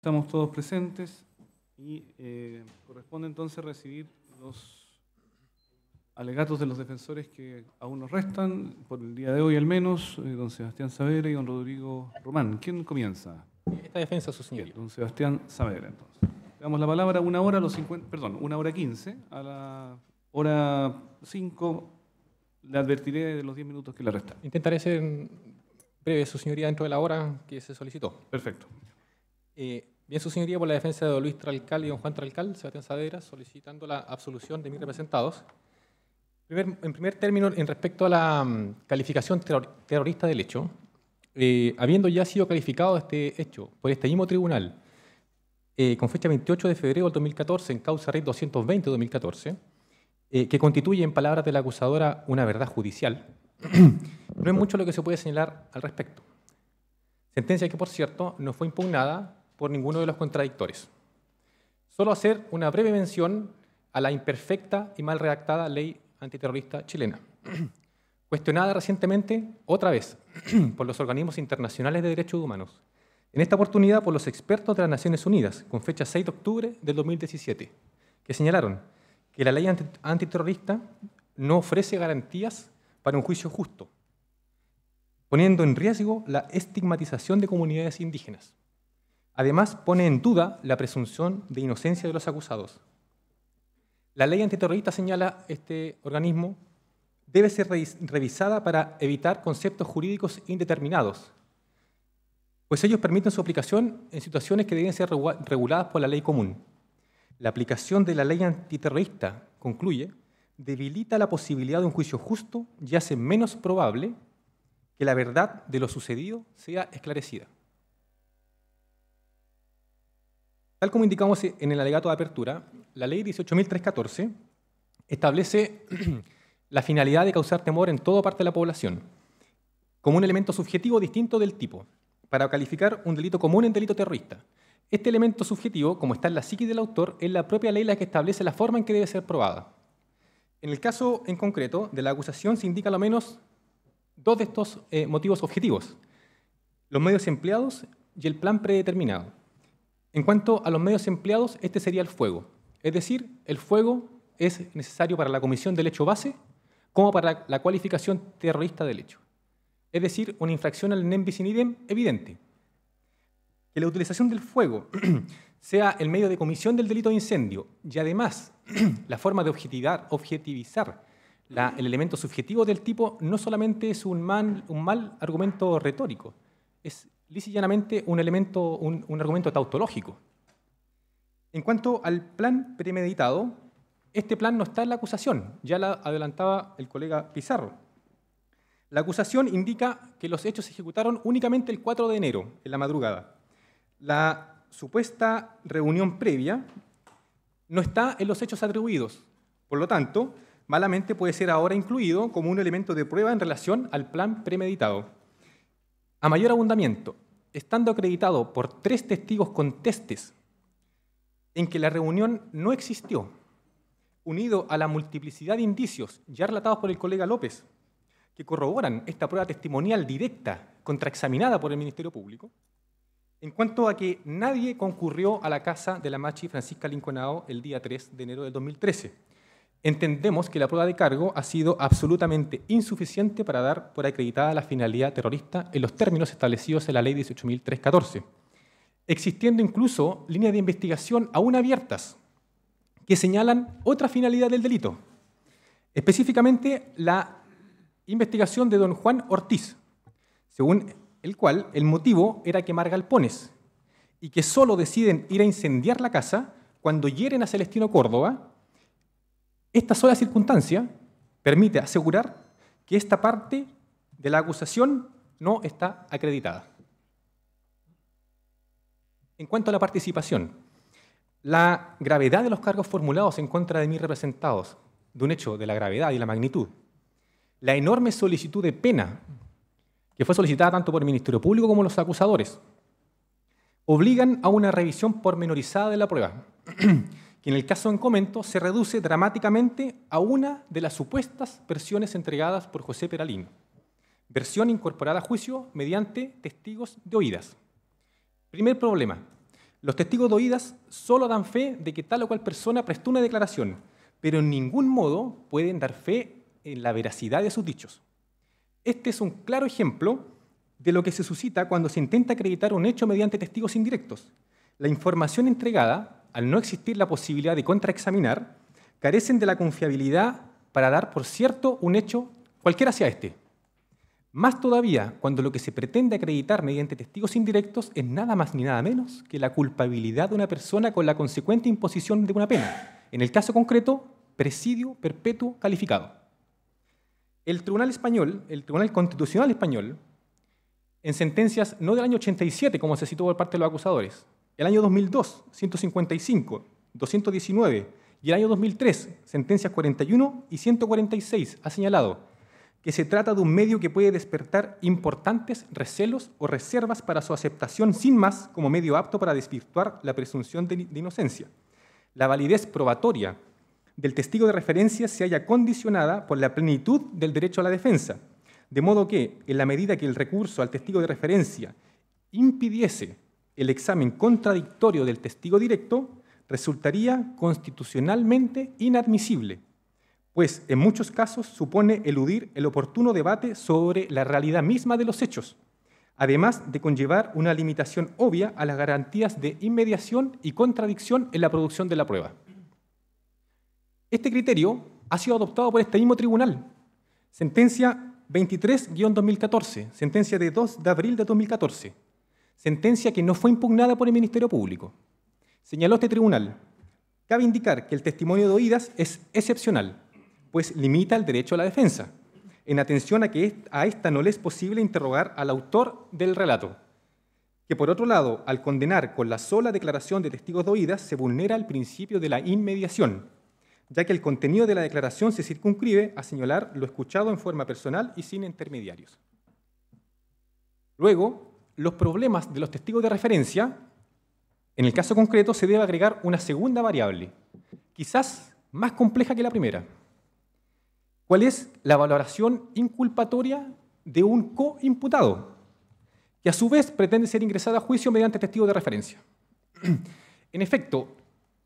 Estamos todos presentes y corresponde entonces recibir los alegatos de los defensores que aún nos restan, por el día de hoy al menos, don Sebastián Saavedra y don Rodrigo Román. ¿Quién comienza? Esta defensa, su señoría. Don Sebastián Saavedra, entonces. Le damos la palabra 1 hora a los 50, perdón, 1 hora 15. A la hora 5 le advertiré de los 10 minutos que le restan. Intentaré ser breve, su señoría, dentro de la hora que se solicitó. Perfecto. Bien, su señoría, por la defensa de don Luis Tralcal y don Juan Tralcal, Sebastián Saavedra, solicitando la absolución de mis representados. En primer término, en respecto a la calificación terrorista del hecho, habiendo ya sido calificado este hecho por este mismo tribunal con fecha 28 de febrero del 2014 en causa RET 220-2014, que constituye, en palabras de la acusadora, una verdad judicial, no es mucho lo que se puede señalar al respecto. Sentencia que, por cierto, no fue impugnada por ninguno de los contradictores. Solo hacer una breve mención a la imperfecta y mal redactada ley antiterrorista chilena, cuestionada recientemente, otra vez, por los organismos internacionales de derechos humanos, en esta oportunidad por los expertos de las Naciones Unidas, con fecha 6 de octubre del 2017, que señalaron que la ley antiterrorista no ofrece garantías para un juicio justo, poniendo en riesgo la estigmatización de comunidades indígenas. Además, pone en duda la presunción de inocencia de los acusados. La ley antiterrorista, señala este organismo, debe ser revisada para evitar conceptos jurídicos indeterminados, pues ellos permiten su aplicación en situaciones que deben ser reguladas por la ley común. La aplicación de la ley antiterrorista, concluye, debilita la posibilidad de un juicio justo y hace menos probable que la verdad de lo sucedido sea esclarecida. Tal como indicamos en el alegato de apertura, la ley 18.314 establece la finalidad de causar temor en toda parte de la población, como un elemento subjetivo distinto del tipo, para calificar un delito común en delito terrorista. Este elemento subjetivo, como está en la psiquis del autor, es la propia ley la que establece la forma en que debe ser probada. En el caso en concreto de la acusación se indica al menos dos de estos motivos objetivos: los medios empleados y el plan predeterminado. En cuanto a los medios empleados, este sería el fuego. Es decir, el fuego es necesario para la comisión del hecho base como para la cualificación terrorista del hecho. Es decir, una infracción al nem bis in idem evidente. Que la utilización del fuego sea el medio de comisión del delito de incendio y además la forma de objetivizar el elemento subjetivo del tipo no solamente es un mal argumento retórico, es lisa y llanamente un argumento tautológico. En cuanto al plan premeditado, este plan no está en la acusación, ya la adelantaba el colega Pizarro. La acusación indica que los hechos se ejecutaron únicamente el 4 de enero, en la madrugada. La supuesta reunión previa no está en los hechos atribuidos, por lo tanto, malamente puede ser ahora incluido como un elemento de prueba en relación al plan premeditado. A mayor abundamiento, estando acreditado por 3 testigos contestes en que la reunión no existió, unido a la multiplicidad de indicios ya relatados por el colega López, que corroboran esta prueba testimonial directa contraexaminada por el Ministerio Público, en cuanto a que nadie concurrió a la casa de la machi Francisca Linconao el día 3 de enero de 2013. Entendemos que la prueba de cargo ha sido absolutamente insuficiente para dar por acreditada la finalidad terrorista en los términos establecidos en la ley 18.314, existiendo incluso líneas de investigación aún abiertas que señalan otra finalidad del delito, específicamente la investigación de don Juan Ortiz, según el cual el motivo era quemar galpones y que solo deciden ir a incendiar la casa cuando hieren a Celestino Córdoba. Esta sola circunstancia permite asegurar que esta parte de la acusación no está acreditada. En cuanto a la participación, la gravedad de los cargos formulados en contra de mis representados, de un hecho de la gravedad y la magnitud, la enorme solicitud de pena que fue solicitada tanto por el Ministerio Público como los acusadores, obligan a una revisión pormenorizada de la prueba, que en el caso en comento se reduce dramáticamente a una de las supuestas versiones entregadas por José Peralín, versión incorporada a juicio mediante testigos de oídas. Primer problema, Los testigos de oídas solo dan fe de que tal o cual persona prestó una declaración, pero en ningún modo pueden dar fe en la veracidad de sus dichos. Este es un claro ejemplo de lo que se suscita cuando se intenta acreditar un hecho mediante testigos indirectos. La información entregada, al no existir la posibilidad de contraexaminar, carecen de la confiabilidad para dar por cierto un hecho, cualquiera sea este. Más todavía, cuando lo que se pretende acreditar mediante testigos indirectos es nada más ni nada menos que la culpabilidad de una persona con la consecuente imposición de una pena. En el caso concreto, presidio perpetuo calificado. El Tribunal Constitucional Español, en sentencias no del año 87, como se citó por parte de los acusadores, el año 2002, 155, 219, y el año 2003, sentencias 41 y 146, ha señalado que se trata de un medio que puede despertar importantes recelos o reservas para su aceptación sin más como medio apto para desvirtuar la presunción de inocencia. La validez probatoria del testigo de referencia se halla condicionada por la plenitud del derecho a la defensa, de modo que, en la medida que el recurso al testigo de referencia impidiese el examen contradictorio del testigo directo, resultaría constitucionalmente inadmisible, pues en muchos casos supone eludir el oportuno debate sobre la realidad misma de los hechos, además de conllevar una limitación obvia a las garantías de inmediación y contradicción en la producción de la prueba. Este criterio ha sido adoptado por este mismo tribunal. Sentencia 23-2014, sentencia de 2 de abril de 2014, sentencia que no fue impugnada por el Ministerio Público. Señaló este tribunal: cabe indicar que el testimonio de oídas es excepcional, pues limita el derecho a la defensa, en atención a que a esta no le es posible interrogar al autor del relato, que por otro lado, al condenar con la sola declaración de testigos de oídas, se vulnera el principio de la inmediación, ya que el contenido de la declaración se circunscribe a señalar lo escuchado en forma personal y sin intermediarios. Luego, los problemas de los testigos de referencia, en el caso concreto, se debe agregar una segunda variable, quizás más compleja que la primera. ¿Cuál es la valoración inculpatoria de un coimputado, que a su vez pretende ser ingresado a juicio mediante testigos de referencia? En efecto,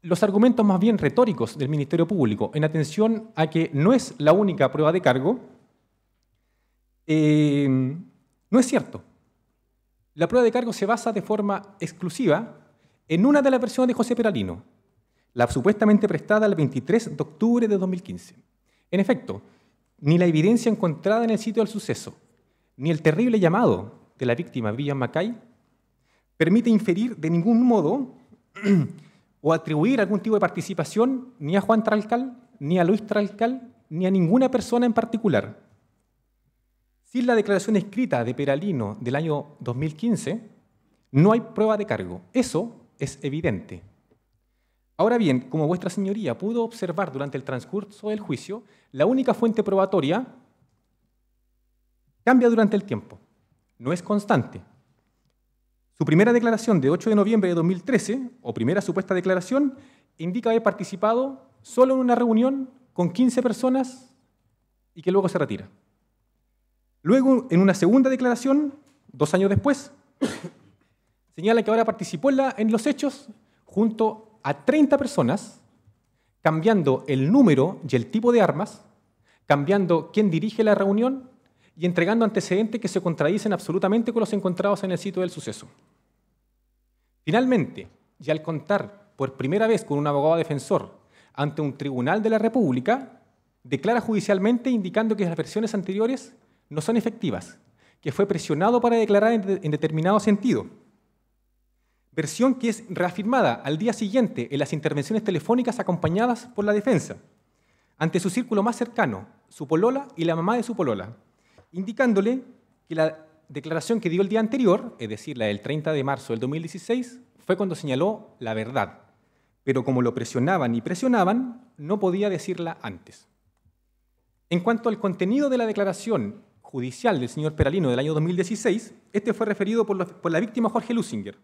los argumentos más bien retóricos del Ministerio Público, en atención a que no es la única prueba de cargo, no es cierto. La prueba de cargo se basa de forma exclusiva en una de las versiones de José Peralino, la supuestamente prestada el 23 de octubre de 2015. En efecto, ni la evidencia encontrada en el sitio del suceso, ni el terrible llamado de la víctima, William Mackay, permite inferir de ningún modo o atribuir algún tipo de participación ni a Juan Tralcal, ni a Luis Tralcal, ni a ninguna persona en particular. Sin la declaración escrita de Peralino del año 2015, no hay prueba de cargo. Eso es evidente. Ahora bien, como vuestra señoría pudo observar durante el transcurso del juicio, la única fuente probatoria cambia durante el tiempo, no es constante. Su primera declaración de 8 de noviembre de 2013, o primera supuesta declaración, indica haber participado solo en una reunión con 15 personas y que luego se retira. Luego, en una segunda declaración, 2 años después, señala que ahora participó en los hechos junto a 30 personas, cambiando el número y el tipo de armas, cambiando quién dirige la reunión y entregando antecedentes que se contradicen absolutamente con los encontrados en el sitio del suceso. Finalmente, y al contar por primera vez con un abogado defensor ante un tribunal de la República, declara judicialmente indicando que las versiones anteriores no son efectivas, que fue presionado para declarar en determinado sentido. Versión que es reafirmada al día siguiente en las intervenciones telefónicas acompañadas por la defensa, ante su círculo más cercano, su polola y la mamá de su polola, indicándole que la declaración que dio el día anterior, es decir, la del 30 de marzo del 2016, fue cuando señaló la verdad, pero como lo presionaban y presionaban, no podía decirla antes. En cuanto al contenido de la declaración judicial del señor Peralino del año 2016, este fue referido por la víctima Jorge Lusinger,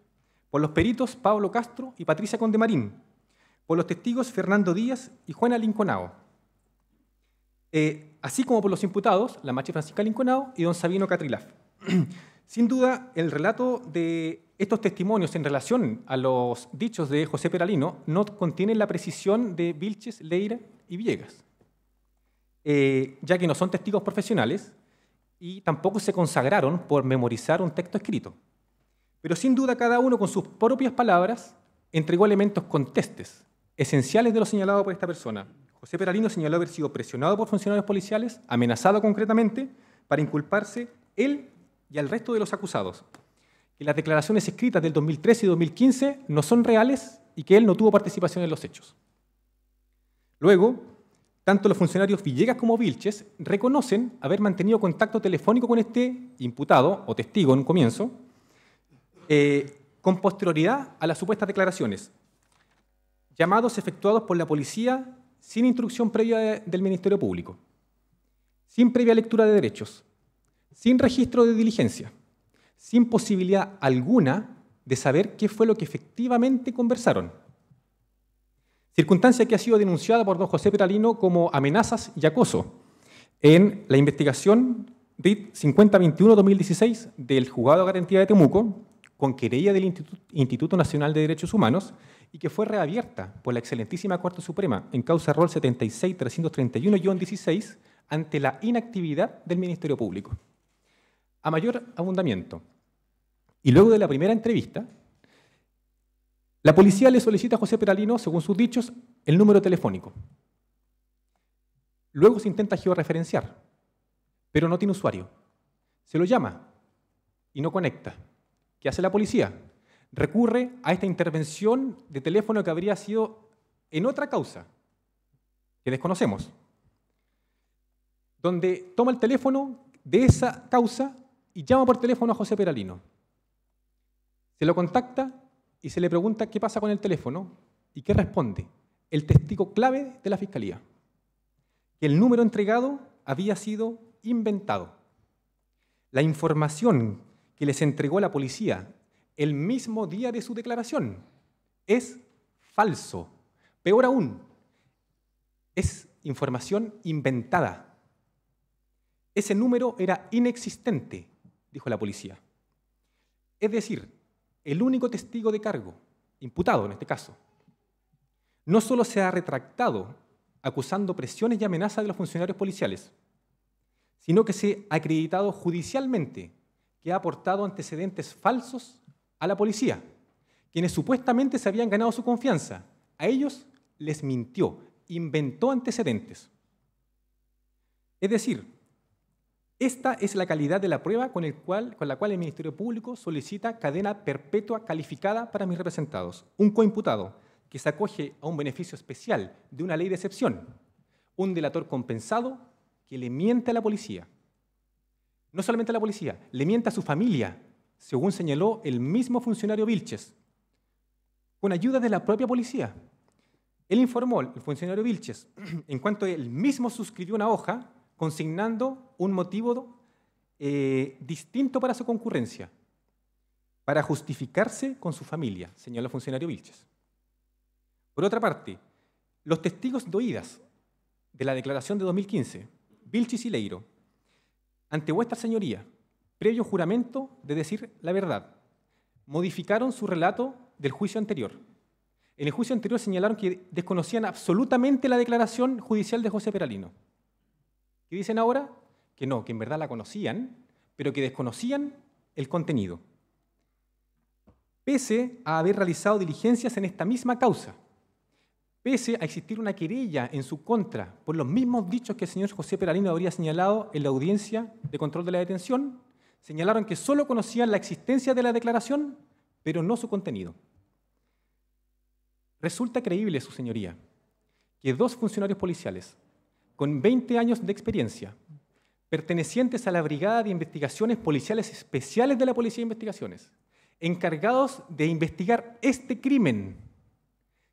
por los peritos Pablo Castro y Patricia Condemarín, por los testigos Fernando Díaz y Juana Linconao, así como por los imputados, la machi Francisca Linconao y don Sabino Catrilaf. Sin duda, el relato de estos testimonios en relación a los dichos de José Peralino no contienen la precisión de Vilches, Leira y Villegas, ya que no son testigos profesionales y tampoco se consagraron por memorizar un texto escrito. Pero sin duda cada uno con sus propias palabras entregó elementos contestes, esenciales de lo señalado por esta persona. José Peralino señaló haber sido presionado por funcionarios policiales, amenazado concretamente, para inculparse él y al resto de los acusados, que las declaraciones escritas del 2013 y 2015 no son reales y que él no tuvo participación en los hechos. Luego, tanto los funcionarios Villegas como Vilches reconocen haber mantenido contacto telefónico con este imputado o testigo en un comienzo, con posterioridad a las supuestas declaraciones, llamados efectuados por la policía sin instrucción previa del Ministerio Público, sin previa lectura de derechos, sin registro de diligencia, sin posibilidad alguna de saber qué fue lo que efectivamente conversaron. Circunstancia que ha sido denunciada por don José Peralino como amenazas y acoso en la investigación RIT 5021-2016 del Juzgado de Garantía de Temuco, con querella del Instituto Nacional de Derechos Humanos, y que fue reabierta por la excelentísima Corte Suprema en causa rol 76-331-16 ante la inactividad del Ministerio Público. A mayor abundamiento, y luego de la primera entrevista, la policía le solicita a José Peralino, según sus dichos, el número telefónico. Luego se intenta georreferenciar, pero no tiene usuario. Se lo llama y no conecta. ¿Qué hace la policía? Recurre a esta intervención de teléfono que habría sido en otra causa, que desconocemos, donde toma el teléfono de esa causa y llama por teléfono a José Peralino. Se lo contacta y se le pregunta qué pasa con el teléfono y qué responde el testigo clave de la Fiscalía, que el número entregado había sido inventado. La información que les entregó la policía el mismo día de su declaración es falso. Peor aún, es información inventada. Ese número era inexistente, dijo la policía. Es decir, el único testigo de cargo, imputado en este caso, no solo se ha retractado acusando presiones y amenazas de los funcionarios policiales, sino que se ha acreditado judicialmente que ha aportado antecedentes falsos a la policía, quienes supuestamente se habían ganado su confianza. A ellos les mintió, inventó antecedentes. Es decir, esta es la calidad de la prueba con la cual el Ministerio Público solicita cadena perpetua calificada para mis representados. Un coimputado que se acoge a un beneficio especial de una ley de excepción. Un delator compensado que le miente a la policía. No solamente a la policía, le miente a su familia, según señaló el mismo funcionario Vilches, con ayuda de la propia policía. Él informó, el funcionario Vilches, en cuanto él mismo suscribió una hoja consignando un motivo distinto para su concurrencia, para justificarse con su familia, señaló el funcionario Vilches. Por otra parte, los testigos de oídas de la declaración de 2015, Vilches y Leiro, ante vuestra señoría, previo juramento de decir la verdad, modificaron su relato del juicio anterior. En el juicio anterior señalaron que desconocían absolutamente la declaración judicial de José Peralino. ¿Qué dicen ahora? Que no, que en verdad la conocían, pero que desconocían el contenido. Pese a haber realizado diligencias en esta misma causa, pese a existir una querella en su contra por los mismos dichos que el señor José Peralino habría señalado en la audiencia de control de la detención, señalaron que solo conocían la existencia de la declaración, pero no su contenido. Resulta creíble, su señoría, que dos funcionarios policiales con 20 años de experiencia, pertenecientes a la Brigada de Investigaciones Policiales Especiales de la Policía de Investigaciones, encargados de investigar este crimen,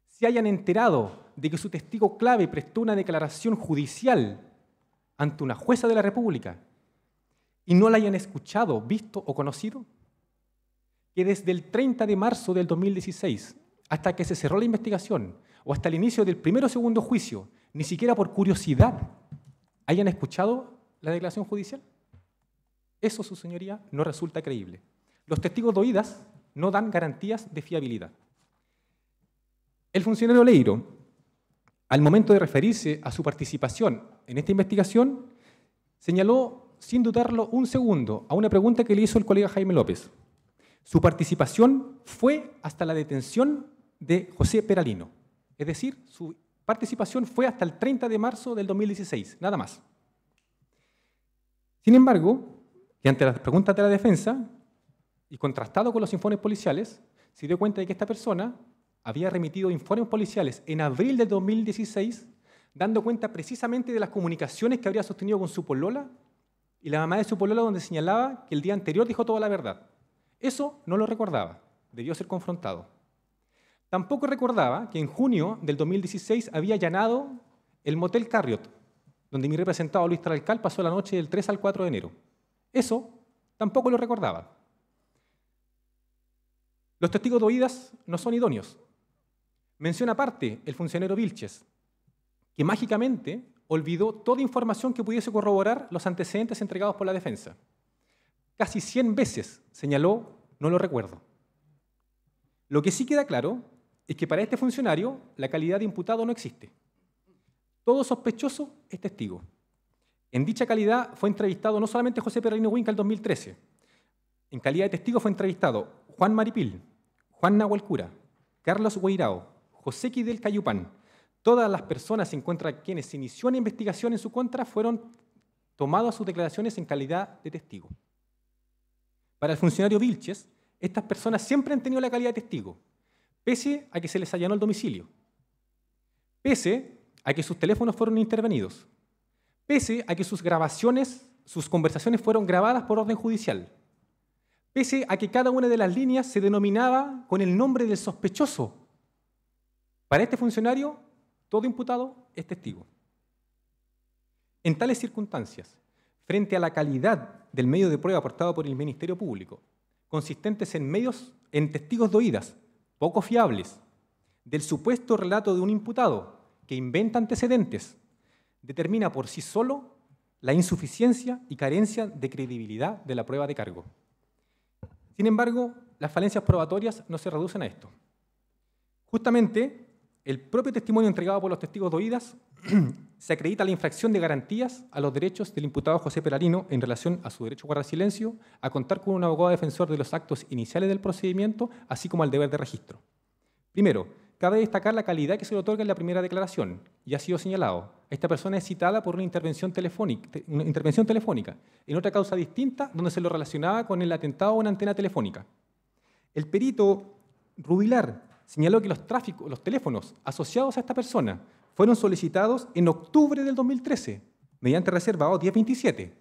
se hayan enterado de que su testigo clave prestó una declaración judicial ante una jueza de la República y no la hayan escuchado, visto o conocido, que desde el 30 de marzo del 2016 hasta que se cerró la investigación o hasta el inicio del primero o segundo juicio, ni siquiera por curiosidad hayan escuchado la declaración judicial. Eso, su señoría, no resulta creíble. Los testigos de oídas no dan garantías de fiabilidad. El funcionario Leiro, al momento de referirse a su participación en esta investigación, señaló, sin dudarlo un segundo, a una pregunta que le hizo el colega Jaime López. Su participación fue hasta la detención de José Peralino. Es decir, su participación fue hasta el 30 de marzo del 2016, nada más. Sin embargo, y ante las preguntas de la defensa, y contrastado con los informes policiales, se dio cuenta de que esta persona había remitido informes policiales en abril de 2016, dando cuenta precisamente de las comunicaciones que habría sostenido con su polola y la mamá de su polola, donde señalaba que el día anterior dijo toda la verdad. Eso no lo recordaba, debió ser confrontado. Tampoco recordaba que en junio del 2016 había allanado el motel Carriot, donde mi representado Luis Tralcal pasó la noche del 3 al 4 de enero. Eso tampoco lo recordaba. Los testigos de oídas no son idóneos. Menciona aparte el funcionario Vilches, que mágicamente olvidó toda información que pudiese corroborar los antecedentes entregados por la defensa. Casi 100 veces señaló, no lo recuerdo. Lo que sí queda claro es que para este funcionario la calidad de imputado no existe. Todo sospechoso es testigo. En dicha calidad fue entrevistado no solamente José Peralino Huinca en 2013. En calidad de testigo fue entrevistado Juan Maripil, Juan Nahualcura, Carlos Guairao, José Quidel Cayupán. Todas las personas en contra de quienes se inició una investigación en su contra fueron tomadas sus declaraciones en calidad de testigo. Para el funcionario Vilches, estas personas siempre han tenido la calidad de testigo, pese a que se les allanó el domicilio, pese a que sus teléfonos fueron intervenidos, pese a que sus grabaciones, sus conversaciones fueron grabadas por orden judicial, pese a que cada una de las líneas se denominaba con el nombre del sospechoso. Para este funcionario, todo imputado es testigo. En tales circunstancias, frente a la calidad del medio de prueba aportado por el Ministerio Público, consistentes en testigos de oídas poco fiables, del supuesto relato de un imputado que inventa antecedentes, determina por sí solo la insuficiencia y carencia de credibilidad de la prueba de cargo. Sin embargo, las falencias probatorias no se reducen a esto. Justamente, el propio testimonio entregado por los testigos de oídas se acredita la infracción de garantías a los derechos del imputado José Peralino en relación a su derecho a guardar silencio, a contar con un abogado defensor de los actos iniciales del procedimiento, así como al deber de registro. Primero, cabe destacar la calidad que se le otorga en la primera declaración, y ha sido señalado. Esta persona es citada por una intervención telefónica en otra causa distinta donde se lo relacionaba con el atentado a una antena telefónica. El perito Rubilar señaló que los teléfonos asociados a esta persona fueron solicitados en octubre del 2013, mediante reservado 1027,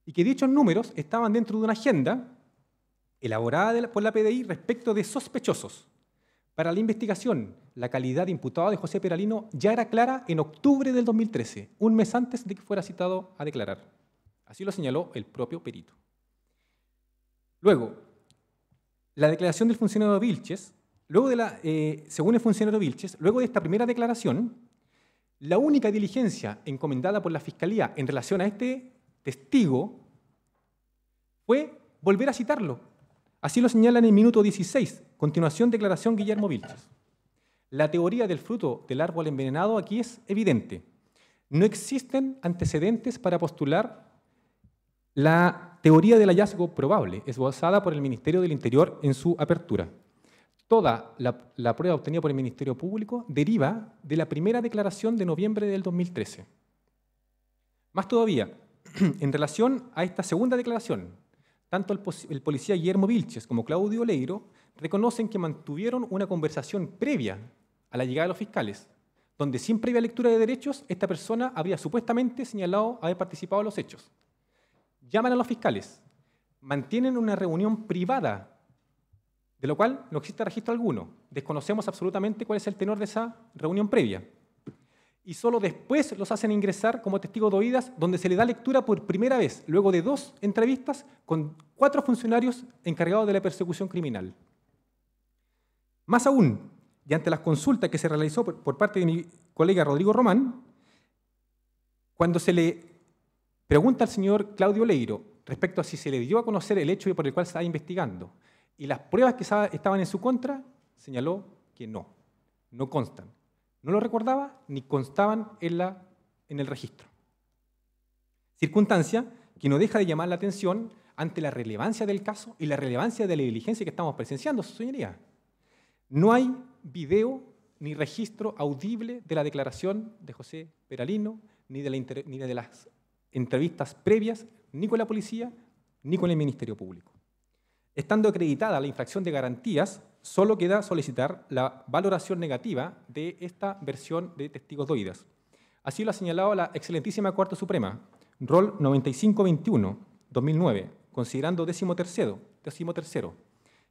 y que dichos números estaban dentro de una agenda elaborada por la PDI respecto de sospechosos. Para la investigación, la calidad de imputado de José Peralino ya era clara en octubre del 2013, un mes antes de que fuera citado a declarar. Así lo señaló el propio perito. Luego, la declaración del funcionario Vilches, según el funcionario Vilches, luego de esta primera declaración, la única diligencia encomendada por la Fiscalía en relación a este testigo fue volver a citarlo. Así lo señala en el minuto 16, continuación declaración Guillermo Vilches. La teoría del fruto del árbol envenenado aquí es evidente. No existen antecedentes para postular la teoría del hallazgo probable, esbozada por el Ministerio del Interior en su apertura. Toda la prueba obtenida por el Ministerio Público deriva de la primera declaración de noviembre del 2013. Más todavía, en relación a esta segunda declaración, tanto el policía Guillermo Vilches como Claudio Leiro reconocen que mantuvieron una conversación previa a la llegada de los fiscales, donde sin previa lectura de derechos, esta persona habría supuestamente señalado haber participado en los hechos. Llaman a los fiscales, mantienen una reunión privada, de lo cual no existe registro alguno. Desconocemos absolutamente cuál es el tenor de esa reunión previa. Y solo después los hacen ingresar como testigos de oídas, donde se le da lectura por primera vez, luego de 2 entrevistas con 4 funcionarios encargados de la persecución criminal. Más aún, y ante las consultas que se realizó por parte de mi colega Rodrigo Román, cuando se le pregunta al señor Claudio Leiro respecto a si se le dio a conocer el hecho por el cual se estaba investigando y las pruebas que estaban en su contra, señaló que no constan. No lo recordaba ni constaban en el registro. Circunstancia que no deja de llamar la atención ante la relevancia del caso y la relevancia de la diligencia que estamos presenciando, su señoría. No hay video ni registro audible de la declaración de José Peralino, ni de las entrevistas previas, ni con la policía, ni con el Ministerio Público. Estando acreditada la infracción de garantías, solo queda solicitar la valoración negativa de esta versión de testigos de oídas. Así lo ha señalado la excelentísima Corte Suprema, Rol 9521-2009, considerando décimo tercero,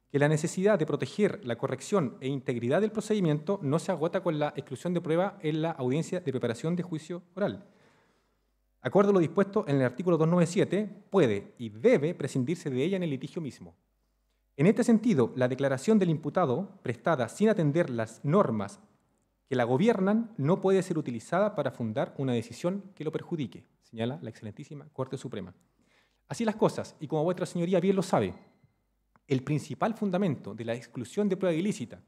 que la necesidad de proteger la corrección e integridad del procedimiento no se agota con la exclusión de prueba en la audiencia de preparación de juicio oral. Acorde a lo dispuesto en el artículo 297, puede y debe prescindirse de ella en el litigio mismo. En este sentido, la declaración del imputado, prestada sin atender las normas que la gobiernan, no puede ser utilizada para fundar una decisión que lo perjudique, señala la excelentísima Corte Suprema. Así las cosas, y como vuestra señoría bien lo sabe, el principal fundamento de la exclusión de prueba ilícita,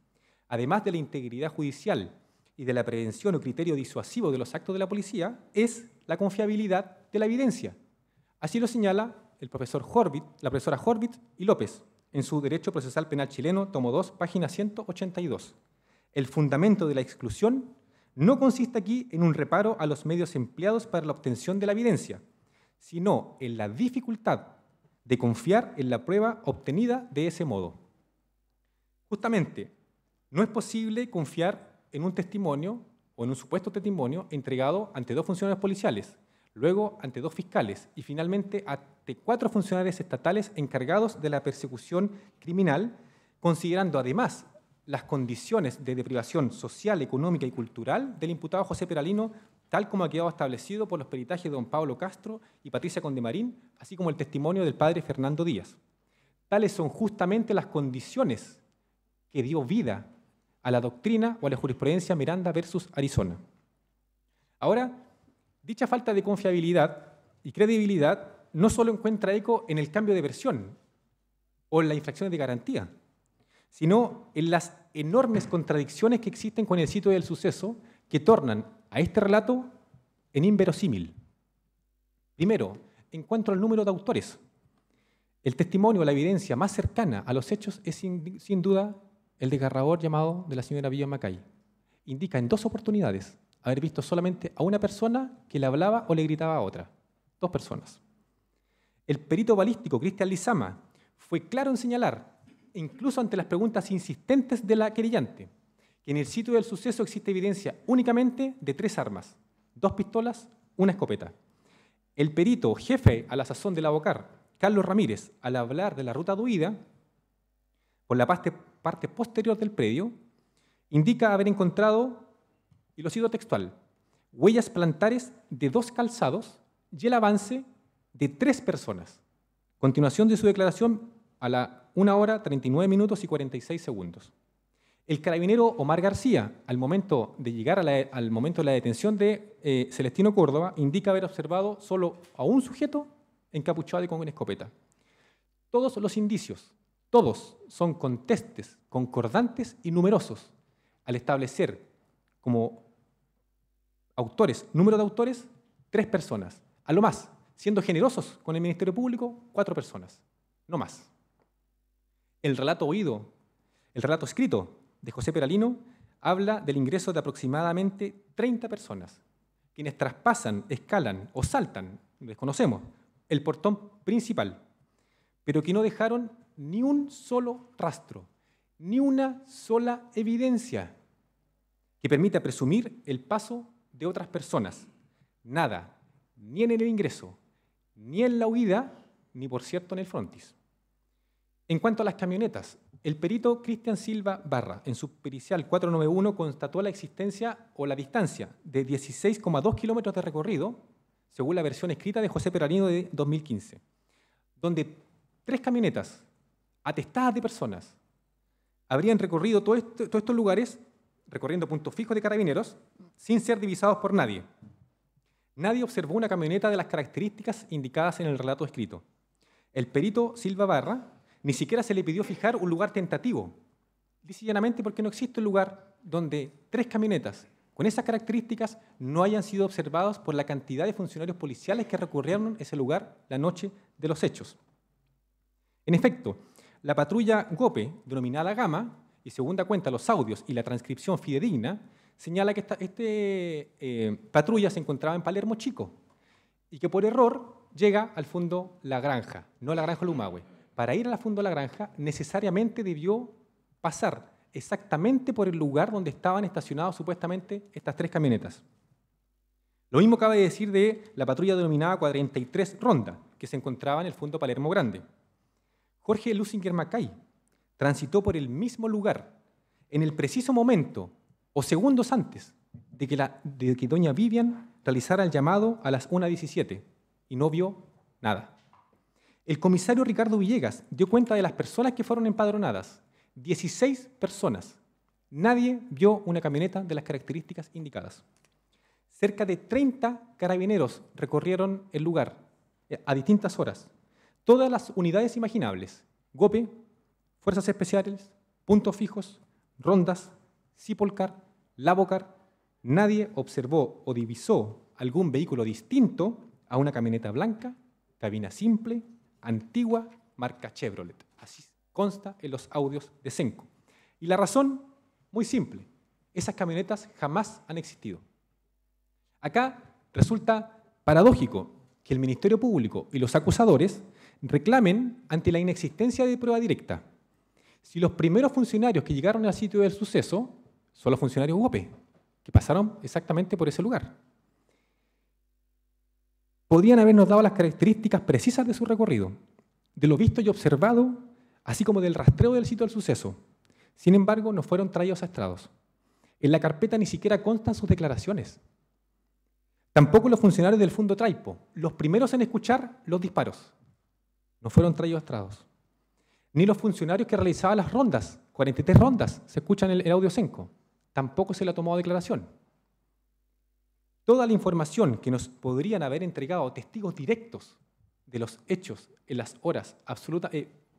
además de la integridad judicial y de la prevención o criterio disuasivo de los actos de la policía, es la confiabilidad de la evidencia. Así lo señala la profesora Horvitz y López en su Derecho Procesal Penal Chileno, tomo 2, página 182. El fundamento de la exclusión no consiste aquí en un reparo a los medios empleados para la obtención de la evidencia, sino en la dificultad de confiar en la prueba obtenida de ese modo. Justamente, no es posible confiar en un testimonio o en un supuesto testimonio entregado ante 2 funcionarios policiales, luego ante 2 fiscales y finalmente ante 4 funcionarios estatales encargados de la persecución criminal, considerando además las condiciones de deprivación social, económica y cultural del imputado José Peralino, tal como ha quedado establecido por los peritajes de don Pablo Castro y Patricia Condemarín, así como el testimonio del padre Fernando Díaz. Tales son justamente las condiciones que dio vida a la doctrina o a la jurisprudencia Miranda versus Arizona. Ahora, dicha falta de confiabilidad y credibilidad no solo encuentra eco en el cambio de versión o en las infracciones de garantía, sino en las enormes contradicciones que existen con el sitio del suceso que tornan a este relato en inverosímil. Primero, en cuanto al número de autores. El testimonio, la evidencia más cercana a los hechos es sin duda el desgarrador llamado de la señora Vilma Macay. Indica en 2 oportunidades haber visto solamente a una persona que le hablaba o le gritaba a otra. 2 personas. El perito balístico Cristian Lizama fue claro en señalar, incluso ante las preguntas insistentes de la querellante, que en el sitio del suceso existe evidencia únicamente de 3 armas, 2 pistolas, una escopeta. El perito jefe a la sazón del Abocar, Carlos Ramírez, al hablar de la ruta de huida, por la parte posterior del predio, indica haber encontrado, y lo cito textual, huellas plantares de 2 calzados y el avance de 3 personas. Continuación de su declaración a la 1 hora, 39 minutos y 46 segundos. El carabinero Omar García, al momento de llegar al momento de la detención de Celestino Córdoba, indica haber observado solo a un sujeto encapuchado y con una escopeta. Todos los indicios, todos son contestes, concordantes y numerosos, al establecer como autores, número de autores, 3 personas. A lo más, siendo generosos con el Ministerio Público, 4 personas, no más. El relato escrito de José Peralino habla del ingreso de aproximadamente 30 personas, quienes traspasan, escalan o saltan, desconocemos, el portón principal, pero que no dejaron ni un solo rastro, ni una sola evidencia que permita presumir el paso de otras personas. Nada, ni en el ingreso, ni en la huida, ni por cierto en el frontis. En cuanto a las camionetas, el perito Cristian Silva Barra, en su pericial 491, constató la existencia o la distancia de 16,2 kilómetros de recorrido, según la versión escrita de José Peralino de 2015, donde 3 camionetas atestadas de personas habrían recorrido todos estos lugares, recorriendo puntos fijos de carabineros, sin ser divisados por nadie. Nadie observó una camioneta de las características indicadas en el relato escrito. el perito Silva Barra ni siquiera se le pidió fijar un lugar tentativo, lisa y llanamente porque no existe un lugar donde 3 camionetas con esas características no hayan sido observados por la cantidad de funcionarios policiales que recurrieron a ese lugar la noche de los hechos. En efecto, la patrulla GOPE, denominada Gama, y según da cuenta los audios y la transcripción fidedigna, señala que esta patrulla se encontraba en Palermo Chico y que por error llega al fondo La Granja, no la Granja Lumahue. Para ir al fondo La Granja necesariamente debió pasar exactamente por el lugar donde estaban estacionadas supuestamente estas 3 camionetas. Lo mismo cabe decir de la patrulla denominada 43 Ronda, que se encontraba en el fondo Palermo Grande. Jorge Lusinger Macay transitó por el mismo lugar en el preciso momento o segundos antes de que doña Vivian realizara el llamado a las 1:17 y no vio nada. El comisario Ricardo Villegas dio cuenta de las personas que fueron empadronadas. 16 personas. Nadie vio una camioneta de las características indicadas. Cerca de 30 carabineros recorrieron el lugar a distintas horas. Todas las unidades imaginables, GOPE, Fuerzas Especiales, Puntos Fijos, Rondas, Cipolcar, Lavocar, nadie observó o divisó algún vehículo distinto a una camioneta blanca, cabina simple, antigua, marca Chevrolet. Así consta en los audios de Cenco. Y la razón, muy simple, esas camionetas jamás han existido. Acá resulta paradójico que el Ministerio Público y los acusadores reclamen ante la inexistencia de prueba directa. Si los primeros funcionarios que llegaron al sitio del suceso son los funcionarios GOPE, que pasaron exactamente por ese lugar. Podrían habernos dado las características precisas de su recorrido, de lo visto y observado, así como del rastreo del sitio del suceso. Sin embargo, no fueron traídos a estrados. En la carpeta ni siquiera constan sus declaraciones. Tampoco los funcionarios del Fondo Traipo, los primeros en escuchar los disparos, no fueron traídos a estrados. Ni los funcionarios que realizaban las rondas, 43 rondas, se escuchan en el audio Cenco, tampoco se le ha tomado declaración. Toda la información que nos podrían haber entregado testigos directos de los hechos en las horas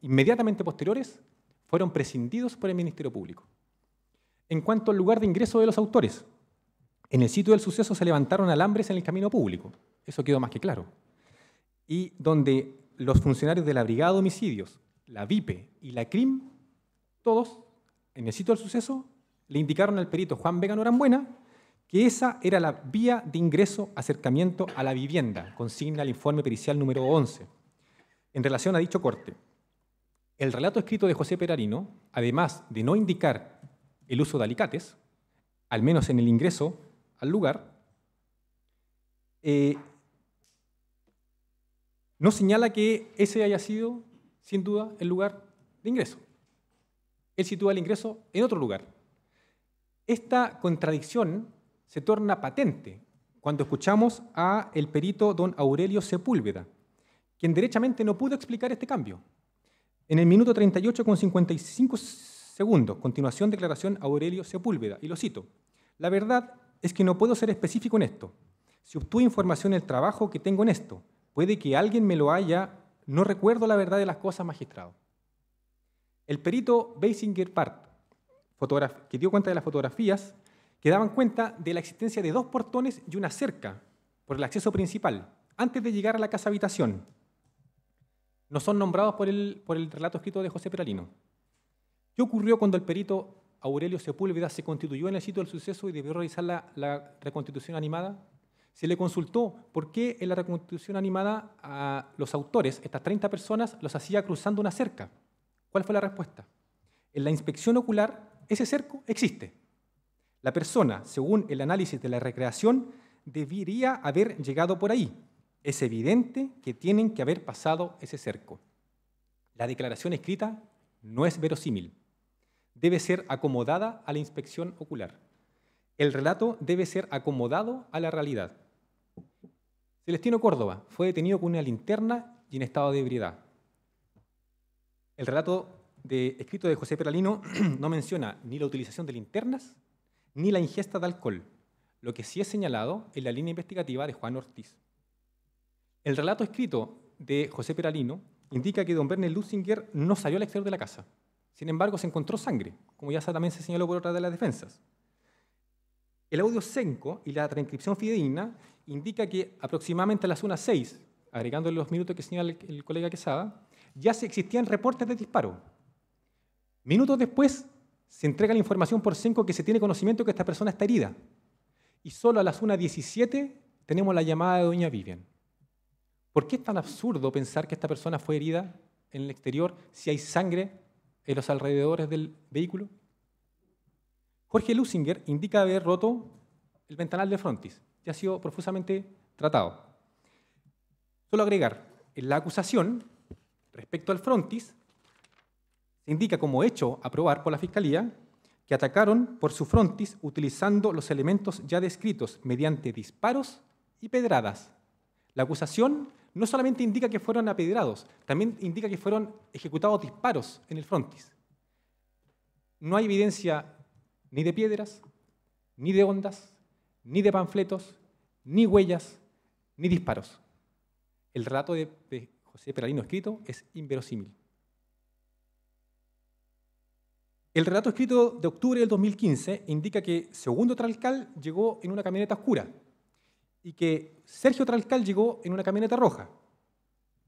inmediatamente posteriores fueron prescindidos por el Ministerio Público. En cuanto al lugar de ingreso de los autores, en el sitio del suceso se levantaron alambres en el camino público, eso quedó más que claro, y donde los funcionarios de la Brigada de Homicidios, la VIPE y la CRIM, todos en el sitio del suceso le indicaron al perito Juan Vega Norambuena que esa era la vía de ingreso, acercamiento a la vivienda, consigna el informe pericial número 11. En relación a dicho corte, el relato escrito de José Perarino, además de no indicar el uso de alicates, al menos en el ingreso al lugar, no señala que ese haya sido, sin duda, el lugar de ingreso. Él sitúa el ingreso en otro lugar. Esta contradicción se torna patente cuando escuchamos a el perito don Aurelio Sepúlveda, quien derechamente no pudo explicar este cambio. En el minuto 38 con 55 segundos, continuación declaración Aurelio Sepúlveda, y lo cito: la verdad es que no puedo ser específico en esto. Si obtuve información del trabajo que tengo en esto, puede que alguien me lo haya, no recuerdo la verdad de las cosas, magistrado. El perito Beisinger Part, que dio cuenta de las fotografías, que daban cuenta de la existencia de 2 portones y una cerca por el acceso principal, antes de llegar a la casa habitación. No son nombrados por el relato escrito de José Perarino. ¿Qué ocurrió cuando el perito Aurelio Sepúlveda se constituyó en el sitio del suceso y debió realizar la reconstitución animada? Se le consultó por qué en la reconstitución animada a los autores, estas 30 personas, los hacía cruzando una cerca. ¿Cuál fue la respuesta? En la inspección ocular, ese cerco existe. La persona, según el análisis de la recreación, debería haber llegado por ahí. Es evidente que tienen que haber pasado ese cerco. La declaración escrita no es verosímil. Debe ser acomodada a la inspección ocular. El relato debe ser acomodado a la realidad. Celestino Córdoba fue detenido con una linterna y en estado de ebriedad. El relato escrito de José Perarino no menciona ni la utilización de linternas ni la ingesta de alcohol, lo que sí es señalado en la línea investigativa de Juan Ortiz. El relato escrito de José Perarino indica que don Werner Lusinger no salió al exterior de la casa. Sin embargo, se encontró sangre, como ya también se señaló por otra de las defensas. El audio Senko y la transcripción fidedigna indica que aproximadamente a las 1:06, agregándole los minutos que señala el colega Quesada, ya existían reportes de disparo. Minutos después, se entrega la información por Senko que se tiene conocimiento que esta persona está herida. Y solo a las 1:17 tenemos la llamada de doña Vivian. ¿Por qué es tan absurdo pensar que esta persona fue herida en el exterior si hay sangre en los alrededores del vehículo? Jorge Lusinger indica haber roto el ventanal de frontis, que ha sido profusamente tratado. Solo agregar, en la acusación, respecto al frontis, se indica como hecho a probar por la Fiscalía que atacaron por su frontis utilizando los elementos ya descritos mediante disparos y pedradas. La acusación no solamente indica que fueron apedrados, también indica que fueron ejecutados disparos en el frontis. No hay evidencia ni de piedras, ni de ondas, ni de panfletos, ni huellas, ni disparos. El relato de José Peralino escrito es inverosímil. El relato escrito de octubre del 2015 indica que Segundo Tralcal llegó en una camioneta oscura y que Sergio Tralcal llegó en una camioneta roja.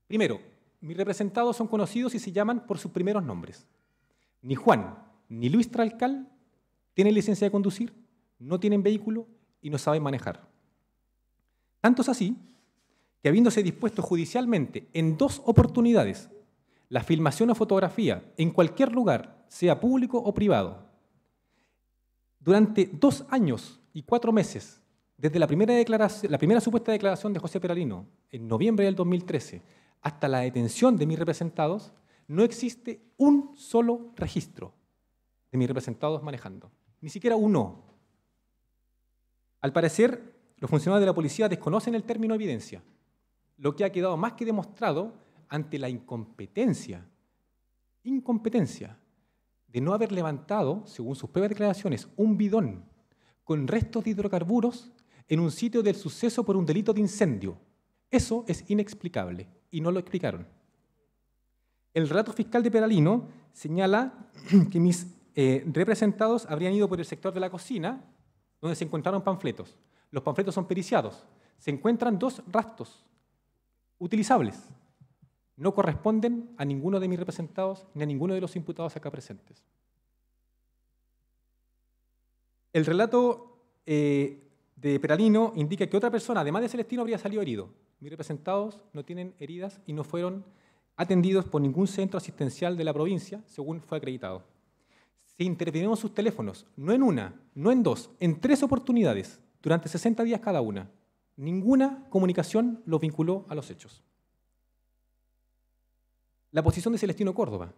Primero, mis representados son conocidos y se llaman por sus primeros nombres. Ni Juan ni Luis Tralcal tienen licencia de conducir, no tienen vehículo y no saben manejar. Tanto es así que, habiéndose dispuesto judicialmente en 2 oportunidades la filmación o fotografía en cualquier lugar, sea público o privado, durante 2 años y 4 meses, desde la primera supuesta declaración de José Peralino en noviembre del 2013 hasta la detención de mis representados, no existe un solo registro de mis representados manejando, ni siquiera uno. Al parecer, los funcionarios de la policía desconocen el término evidencia, lo que ha quedado más que demostrado ante la incompetencia de no haber levantado, según sus propias declaraciones, un bidón con restos de hidrocarburos en un sitio del suceso por un delito de incendio. Eso es inexplicable y no lo explicaron. El relato fiscal de Peralino señala que mis representados habrían ido por el sector de la cocina, donde se encontraron panfletos. Los panfletos son periciados. Se encuentran 2 rastros utilizables. No corresponden a ninguno de mis representados ni a ninguno de los imputados acá presentes. El relato de Peralino indica que otra persona, además de Celestino, habría salido herido. Mis representados no tienen heridas y no fueron atendidos por ningún centro asistencial de la provincia, según fue acreditado. Se intervinieron sus teléfonos, no en 1, no en 2, en 3 oportunidades, durante 60 días cada una. Ninguna comunicación los vinculó a los hechos. La posición de Celestino Córdoba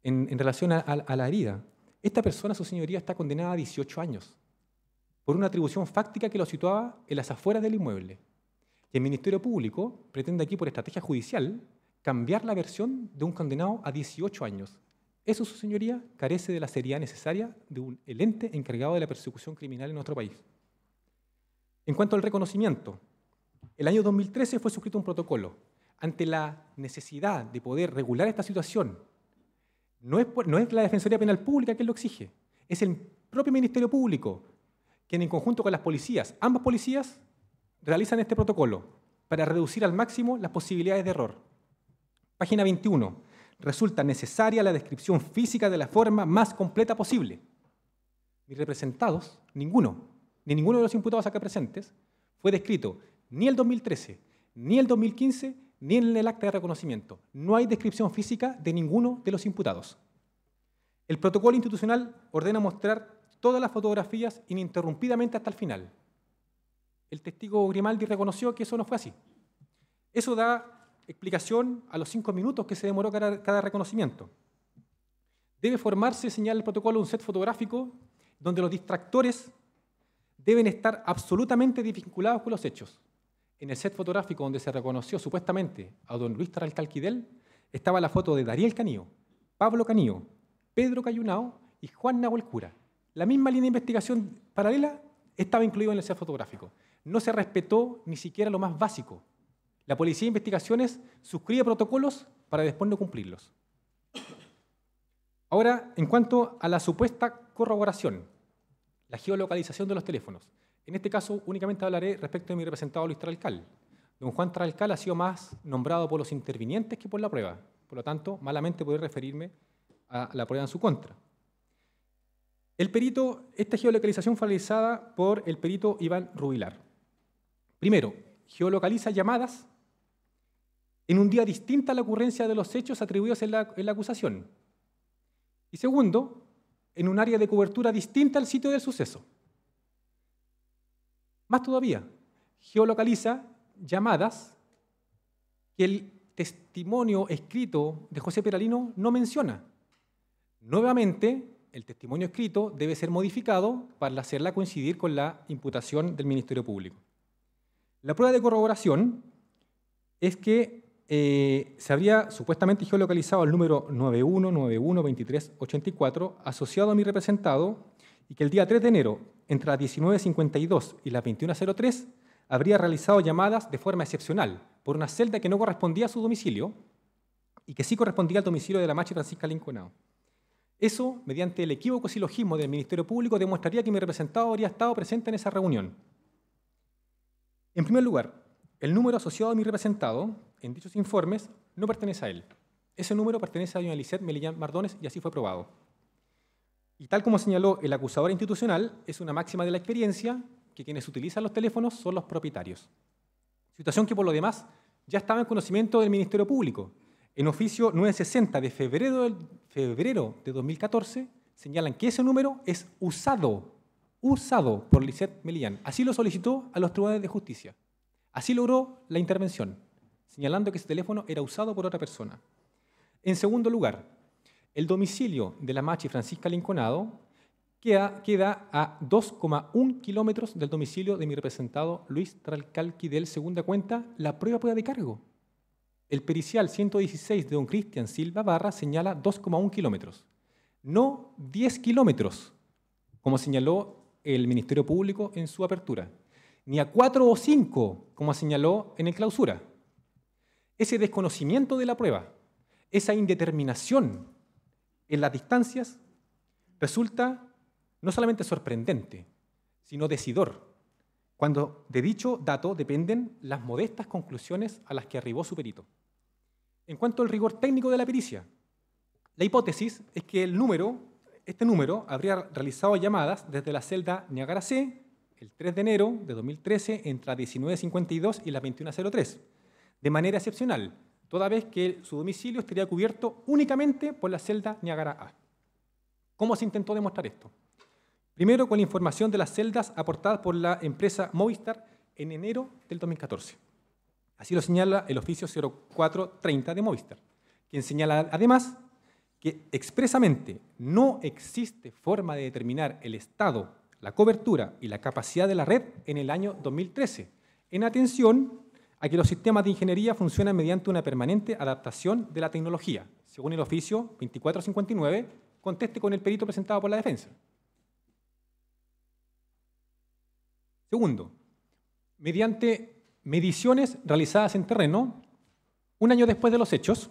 en relación a la herida. Esta persona, su señoría, está condenada a 18 años por una atribución fáctica que lo situaba en las afueras del inmueble. Y el Ministerio Público pretende aquí, por estrategia judicial, cambiar la versión de un condenado a 18 años. Eso, su señoría, carece de la seriedad necesaria de el ente encargado de la persecución criminal en nuestro país. En cuanto al reconocimiento, el año 2013 fue suscrito un protocolo. Ante la necesidad de poder regular esta situación, no es la Defensoría Penal Pública quien lo exige, es el propio Ministerio Público quien, en conjunto con las policías, ambas policías, realizan este protocolo para reducir al máximo las posibilidades de error. Página 21. Resulta necesaria la descripción física de la forma más completa posible. Mis representados, ni ninguno de los imputados acá presentes, fue descrito ni el 2013, ni el 2015, ni en el acta de reconocimiento. No hay descripción física de ninguno de los imputados. El protocolo institucional ordena mostrar todas las fotografías ininterrumpidamente hasta el final. El testigo Grimaldi reconoció que eso no fue así. Eso da explicación a los 5 minutos que se demoró cada reconocimiento. Debe formarse, señala el protocolo, un set fotográfico donde los distractores deben estar absolutamente desvinculados con los hechos. En el set fotográfico donde se reconoció supuestamente a don Luis Tralcal Quidel, estaba la foto de Dariel Canío, Pablo Canío, Pedro Cayunao y Juan Nahuel Cura. La misma línea de investigación paralela estaba incluida en el set fotográfico. No se respetó ni siquiera lo más básico. La Policía de Investigaciones suscribe protocolos para después no cumplirlos. Ahora, en cuanto a la supuesta corroboración, la geolocalización de los teléfonos. En este caso, únicamente hablaré respecto de mi representado Luis Tralcal. Don Juan Tralcal ha sido más nombrado por los intervinientes que por la prueba. Por lo tanto, malamente podré referirme a la prueba en su contra. Esta geolocalización fue realizada por el perito Iván Rubilar. Primero, geolocaliza llamadas en un día distinto a la ocurrencia de los hechos atribuidos en la acusación. Y segundo, en un área de cobertura distinta al sitio del suceso. Más todavía, geolocaliza llamadas que el testimonio escrito de José Peralino no menciona. Nuevamente, el testimonio escrito debe ser modificado para hacerla coincidir con la imputación del Ministerio Público. La prueba de corroboración es que se habría supuestamente geolocalizado el número 91912384 asociado a mi representado y que el día 3 de enero, entre las 19:52 y las 21:03, habría realizado llamadas de forma excepcional por una celda que no correspondía a su domicilio y que sí correspondía al domicilio de la Machi Francisca Linconao. Eso, mediante el equívoco silogismo del Ministerio Público, demostraría que mi representado habría estado presente en esa reunión. En primer lugar, el número asociado a mi representado en dichos informes no pertenece a él. Ese número pertenece a doña Lisette Melillán Mardones y así fue probado. Y tal como señaló el acusador institucional, es una máxima de la experiencia que quienes utilizan los teléfonos son los propietarios. Situación que por lo demás ya estaba en conocimiento del Ministerio Público. En oficio 960 de febrero de 2014 señalan que ese número es usado por Lisette Melillán. Así lo solicitó a los tribunales de justicia. Así logró la intervención, señalando que ese teléfono era usado por otra persona. En segundo lugar, el domicilio de la Machi Francisca Linconao queda a 2,1 kilómetros del domicilio de mi representado Luis Tralcal Quidel, segunda cuenta, la prueba de cargo. El pericial 116 de don Cristian Silva Barra señala 2,1 kilómetros, no 10 kilómetros, como señaló el Ministerio Público en su apertura, ni a 4 o 5, como señaló en el clausura. Ese desconocimiento de la prueba, esa indeterminación en las distancias, resulta no solamente sorprendente, sino decidor, cuando de dicho dato dependen las modestas conclusiones a las que arribó su perito. En cuanto al rigor técnico de la pericia, la hipótesis es que este número habría realizado llamadas desde la celda Niágara C el 3 de enero de 2013 entre las 19:52 y las 21:03, de manera excepcional, toda vez que su domicilio estaría cubierto únicamente por la celda Niágara A. ¿Cómo se intentó demostrar esto? Primero, con la información de las celdas aportadas por la empresa Movistar en enero del 2014. Así lo señala el oficio 0430 de Movistar, quien señala además que expresamente no existe forma de determinar el estado, la cobertura y la capacidad de la red en el año 2013, en atención a que los sistemas de ingeniería funcionan mediante una permanente adaptación de la tecnología, según el oficio 2459, conteste con el perito presentado por la defensa. Segundo, mediante mediciones realizadas en terreno, un año después de los hechos,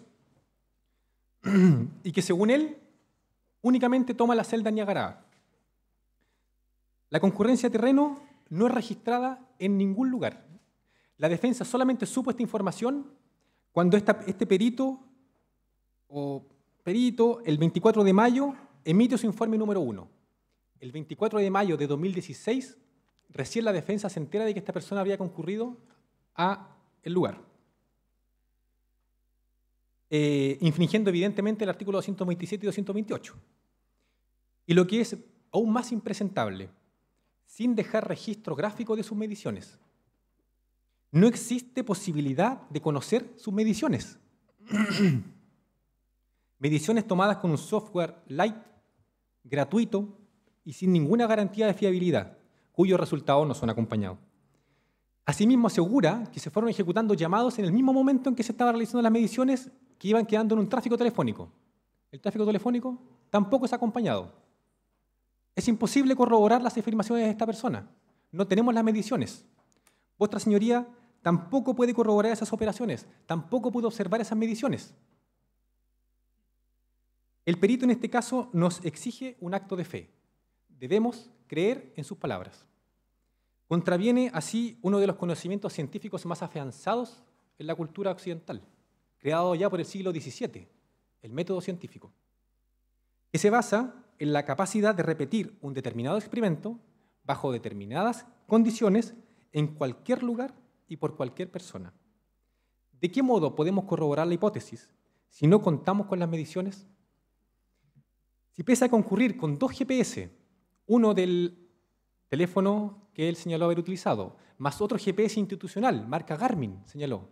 y que según él, únicamente toma la celda Niágara. La concurrencia de terreno no es registrada en ningún lugar. La defensa solamente supo esta información cuando este perito, el 24 de mayo, emite su informe número 1. El 24 de mayo de 2016, recién la defensa se entera de que esta persona había concurrido al lugar, infringiendo evidentemente el artículo 227 y 228. Y lo que es aún más impresentable, sin dejar registro gráfico de sus mediciones. No existe posibilidad de conocer sus mediciones. Mediciones tomadas con un software light, gratuito y sin ninguna garantía de fiabilidad, cuyos resultados no son acompañados. Asimismo, asegura que se fueron ejecutando llamados en el mismo momento en que se estaban realizando las mediciones que iban quedando en un tráfico telefónico. El tráfico telefónico tampoco es acompañado. Es imposible corroborar las afirmaciones de esta persona. No tenemos las mediciones. Vuestra Señoría tampoco puede corroborar esas operaciones, tampoco puede observar esas mediciones. El perito en este caso nos exige un acto de fe. Debemos creer en sus palabras. Contraviene así uno de los conocimientos científicos más afianzados en la cultura occidental, creado ya por el siglo XVII, el método científico, que se basa en la capacidad de repetir un determinado experimento bajo determinadas condiciones en cualquier lugar y por cualquier persona. ¿De qué modo podemos corroborar la hipótesis si no contamos con las mediciones? Si pese a concurrir con 2 GPS, uno del teléfono que él señaló haber utilizado, más otro GPS institucional, marca Garmin, señaló,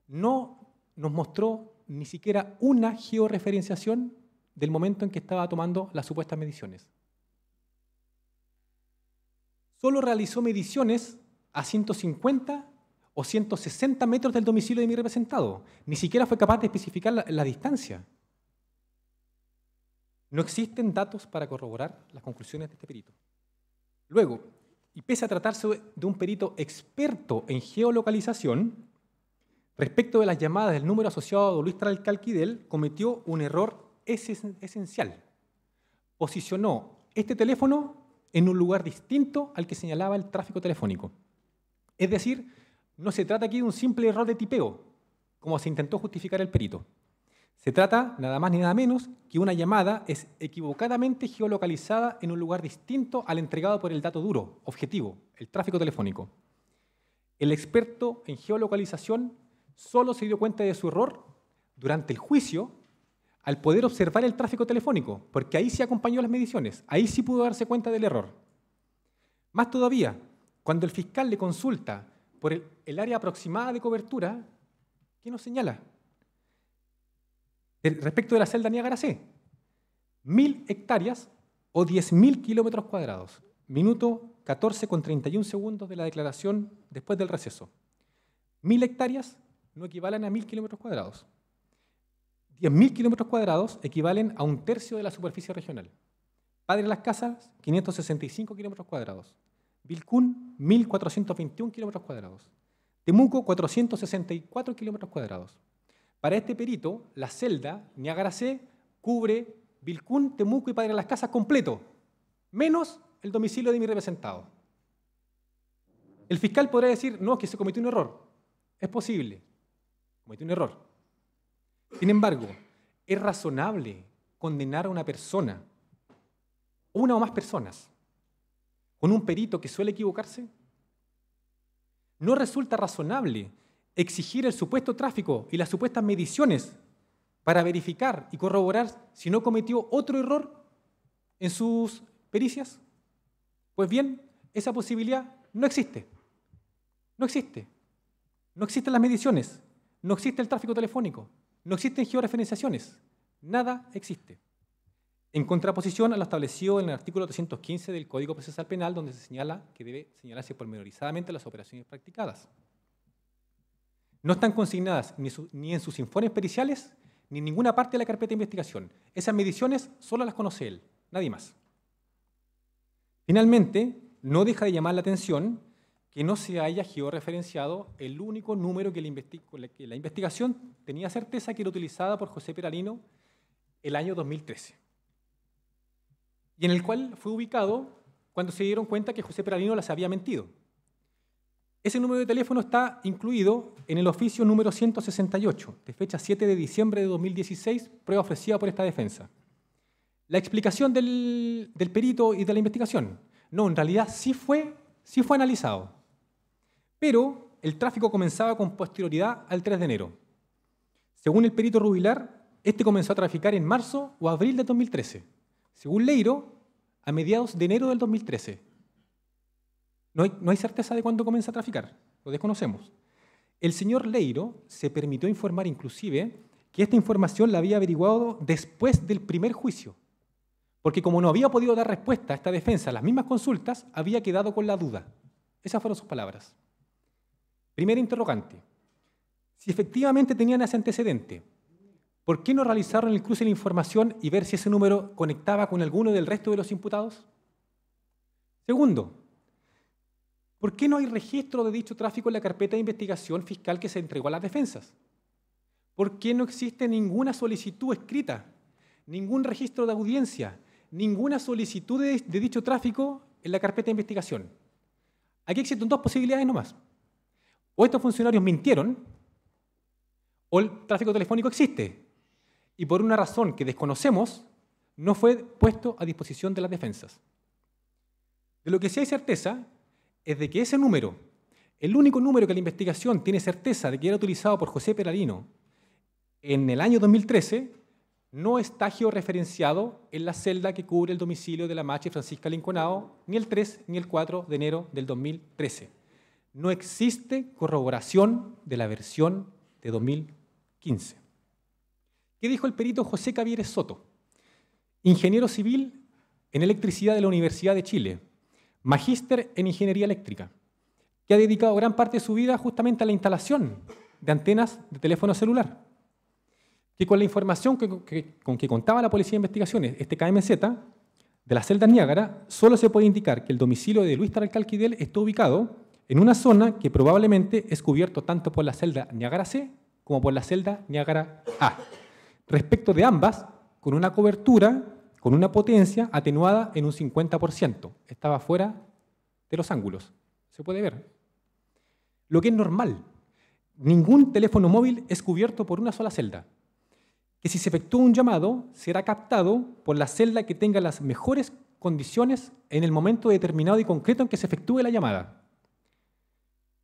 no nos mostró ni siquiera una georreferenciación del momento en que estaba tomando las supuestas mediciones. Solo realizó mediciones a 150 o 160 metros del domicilio de mi representado. Ni siquiera fue capaz de especificar la distancia. No existen datos para corroborar las conclusiones de este perito. Luego, y pese a tratarse de un perito experto en geolocalización, respecto de las llamadas del número asociado a Luis Tralcalquidel, cometió un error esencial. Posicionó este teléfono en un lugar distinto al que señalaba el tráfico telefónico. Es decir, no se trata aquí de un simple error de tipeo, como se intentó justificar el perito. Se trata, nada más ni nada menos, que una llamada es equivocadamente geolocalizada en un lugar distinto al entregado por el dato duro, objetivo, el tráfico telefónico. El experto en geolocalización solo se dio cuenta de su error durante el juicio al poder observar el tráfico telefónico, porque ahí sí acompañó las mediciones, ahí sí pudo darse cuenta del error. Más todavía, cuando el fiscal le consulta por el área aproximada de cobertura, ¿qué nos señala? Respecto de la celda Niágara C, 1.000 hectáreas o 10.000 kilómetros cuadrados. Minuto 14:31 segundos de la declaración después del receso. 1.000 hectáreas no equivalen a 1.000 kilómetros cuadrados. 10.000 kilómetros cuadrados equivalen a 1/3 de la superficie regional. Padre Las Casas, 565 kilómetros cuadrados. Vilcún, 1.421 kilómetros cuadrados. Temuco, 464 kilómetros cuadrados. Para este perito, la celda Niágara C cubre Vilcún, Temuco y Padre Las Casas completo, menos el domicilio de mi representado. El fiscal podrá decir, no, que se cometió un error. Es posible, cometió un error. Sin embargo, ¿es razonable condenar a una persona, una o más personas, con un perito que suele equivocarse? ¿No resulta razonable exigir el supuesto tráfico y las supuestas mediciones para verificar y corroborar si no cometió otro error en sus pericias? Pues bien, esa posibilidad no existe. No existe. No existen las mediciones, no existe el tráfico telefónico, no existen georreferenciaciones, nada existe. En contraposición a lo establecido en el artículo 315 del Código Procesal Penal, donde se señala que debe señalarse pormenorizadamente las operaciones practicadas. No están consignadas ni en sus informes periciales ni en ninguna parte de la carpeta de investigación. Esas mediciones solo las conoce él, nadie más. Finalmente, no deja de llamar la atención que no se haya georreferenciado el único número que la investigación tenía certeza que era utilizada por José Peralino el año 2013, y en el cual fue ubicado cuando se dieron cuenta que José Peralino les había mentido. Ese número de teléfono está incluido en el oficio número 168, de fecha 7 de diciembre de 2016, prueba ofrecida por esta defensa. La explicación del perito y de la investigación. No, en realidad sí fue analizado. Pero el tráfico comenzaba con posterioridad al 3 de enero. Según el perito Rubilar, este comenzó a traficar en marzo o abril de 2013. Según Leiro, a mediados de enero del 2013. No hay certeza de cuándo comienza a traficar, lo desconocemos. El señor Leiro se permitió informar inclusive que esta información la había averiguado después del primer juicio, porque como no había podido dar respuesta a esta defensa a las mismas consultas, había quedado con la duda. Esas fueron sus palabras. Primera interrogante. Si efectivamente tenían ese antecedente, ¿por qué no realizaron el cruce de la información y ver si ese número conectaba con alguno del resto de los imputados? Segundo, ¿por qué no hay registro de dicho tráfico en la carpeta de investigación fiscal que se entregó a las defensas? ¿Por qué no existe ninguna solicitud escrita, ningún registro de audiencia, ninguna solicitud de dicho tráfico en la carpeta de investigación. Aquí existen dos posibilidades nomás. O estos funcionarios mintieron, o el tráfico telefónico existe, y por una razón que desconocemos, no fue puesto a disposición de las defensas. De lo que sí hay certeza es de que ese número, el único número que la investigación tiene certeza de que era utilizado por José Peralino en el año 2013, no está georreferenciado en la celda que cubre el domicilio de la mache Francisca Linconao, ni el 3 ni el 4 de enero del 2013. No existe corroboración de la versión de 2015. ¿Qué dijo el perito José Cavieres Soto? Ingeniero civil en electricidad de la Universidad de Chile, magíster en ingeniería eléctrica, que ha dedicado gran parte de su vida justamente a la instalación de antenas de teléfono celular, que con la información con que contaba la Policía de Investigaciones, este KMZ, de la celda Niágara, solo se puede indicar que el domicilio de Luis Taral Calquidel está ubicado en una zona que probablemente es cubierto tanto por la celda Niágara C como por la celda Niágara A. Respecto de ambas, con una cobertura, con una potencia atenuada en un 50%. Estaba fuera de los ángulos. Se puede ver. Lo que es normal. Ningún teléfono móvil es cubierto por una sola celda. Que si se efectúa un llamado, será captado por la celda que tenga las mejores condiciones en el momento determinado y concreto en que se efectúe la llamada.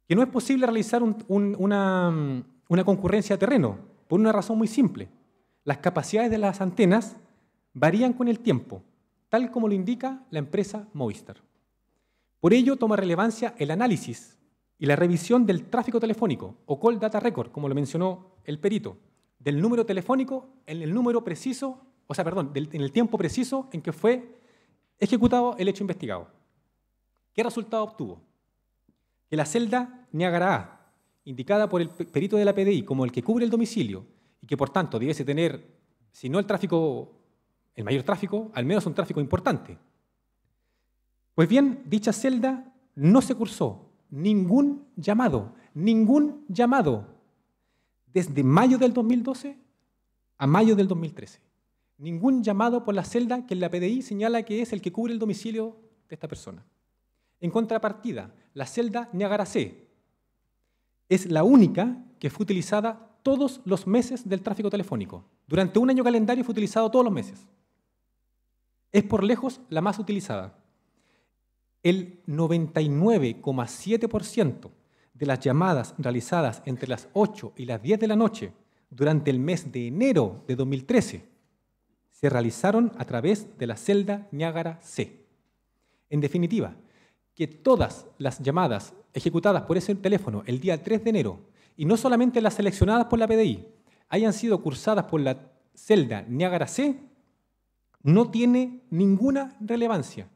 Que no es posible realizar una concurrencia de terreno, por una razón muy simple. Las capacidades de las antenas varían con el tiempo, tal como lo indica la empresa Movistar. Por ello, toma relevancia el análisis y la revisión del tráfico telefónico, o call data record, como lo mencionó el perito, del número telefónico en el número preciso, en el tiempo preciso en que fue ejecutado el hecho investigado. ¿Qué resultado obtuvo? Que la celda Niágara A, indicada por el perito de la PDI como el que cubre el domicilio y que por tanto debiese tener, si no el mayor tráfico, al menos un tráfico importante. Pues bien, dicha celda no se cursó ningún llamado, desde mayo del 2012 a mayo del 2013. Ningún llamado por la celda que la PDI señala que es el que cubre el domicilio de esta persona. En contrapartida, la celda Niágara C es la única que fue utilizada todos los meses del tráfico telefónico. Durante un año calendario fue utilizado todos los meses. Es por lejos la más utilizada. El 99,7% de las llamadas realizadas entre las 8 y las 10 de la noche durante el mes de enero de 2013 se realizaron a través de la celda Niágara C. En definitiva, que todas las llamadas ejecutadas por ese teléfono el día 3 de enero, y no solamente las seleccionadas por la PDI, hayan sido cursadas por la celda Niágara C, no tiene ninguna relevancia,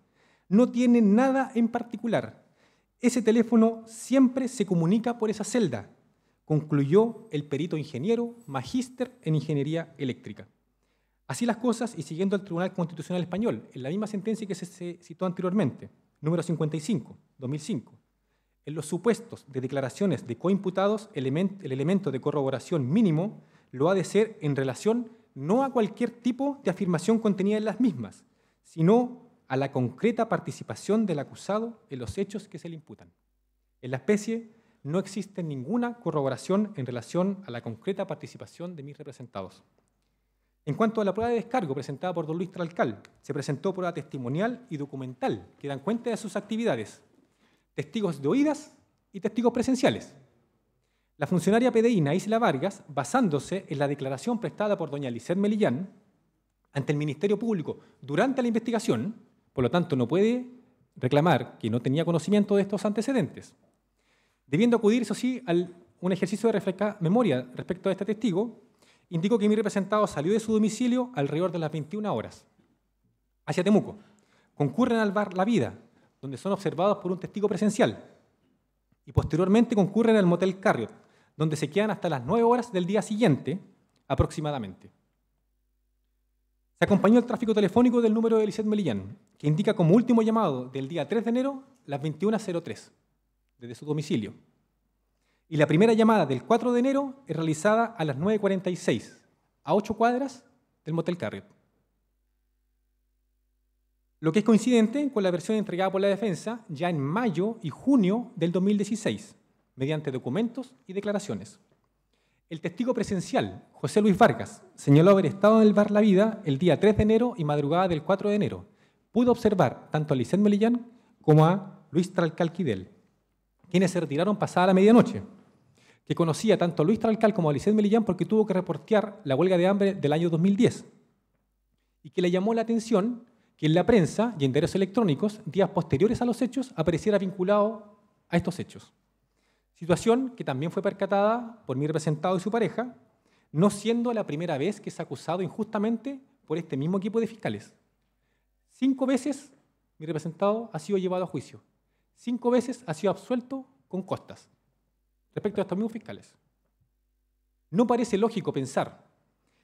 no tiene nada en particular. Ese teléfono siempre se comunica por esa celda, concluyó el perito ingeniero magíster en ingeniería eléctrica. Así las cosas, y siguiendo el Tribunal Constitucional Español, en la misma sentencia que se citó anteriormente, número 55, 2005, en los supuestos de declaraciones de coimputados, el elemento de corroboración mínimo lo ha de ser en relación no a cualquier tipo de afirmación contenida en las mismas, sino a la concreta participación del acusado en los hechos que se le imputan. En la especie no existe ninguna corroboración en relación a la concreta participación de mis representados. En cuanto a la prueba de descargo presentada por don Luis Tralcal, se presentó prueba testimonial y documental que dan cuenta de sus actividades, testigos de oídas y testigos presenciales. La funcionaria PDI Isla Vargas, basándose en la declaración prestada por doña Lisset Melillán ante el Ministerio Público durante la investigación, por lo tanto no puede reclamar que no tenía conocimiento de estos antecedentes. Debiendo acudir, eso sí, a un ejercicio de refrescar memoria respecto a este testigo, indicó que mi representado salió de su domicilio alrededor de las 21 horas, hacia Temuco. Concurren al bar La Vida, donde son observados por un testigo presencial, y posteriormente concurren al motel Carriot, donde se quedan hasta las 9 horas del día siguiente, aproximadamente. Se acompañó el tráfico telefónico del número de Lisset Melillán, que indica como último llamado del día 3 de enero, las 21:03, desde su domicilio. Y la primera llamada del 4 de enero es realizada a las 9:46, a 8 cuadras del motel Carriot. lo que es coincidente con la versión entregada por la defensa ya en mayo y junio del 2016, mediante documentos y declaraciones. El testigo presencial, José Luis Vargas, señaló haber estado en el bar La Vida el día 3 de enero y madrugada del 4 de enero. Pudo observar tanto a Lisset Melillán como a Luis Tralcal Quidel, quienes se retiraron pasada la medianoche, que conocía tanto a Luis Tralcal como a Lisset Melillán porque tuvo que reportear la huelga de hambre del año 2010, y que le llamó la atención que en la prensa y en diarios electrónicos, días posteriores a los hechos, apareciera vinculado a estos hechos. Situación que también fue percatada por mi representado y su pareja, no siendo la primera vez que es acusado injustamente por este mismo equipo de fiscales. 5 veces mi representado ha sido llevado a juicio. 5 veces ha sido absuelto con costas respecto a estos mismos fiscales. No parece lógico pensar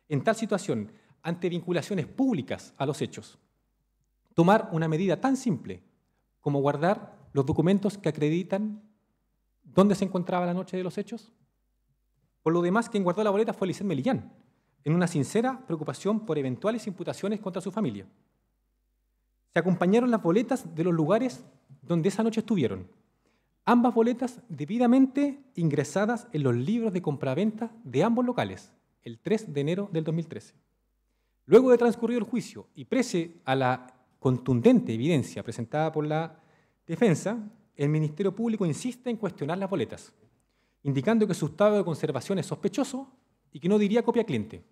en tal situación, ante vinculaciones públicas a los hechos, tomar una medida tan simple como guardar los documentos que acreditan dónde se encontraba la noche de los hechos. Por lo demás, quien guardó la boleta fue Lisset Melillán, en una sincera preocupación por eventuales imputaciones contra su familia. Se acompañaron las boletas de los lugares donde esa noche estuvieron. Ambas boletas debidamente ingresadas en los libros de compraventa de ambos locales, el 3 de enero del 2013. Luego de transcurrido el juicio y pese a la contundente evidencia presentada por la defensa, el Ministerio Público insiste en cuestionar las boletas, indicando que su estado de conservación es sospechoso y que no diría copia cliente.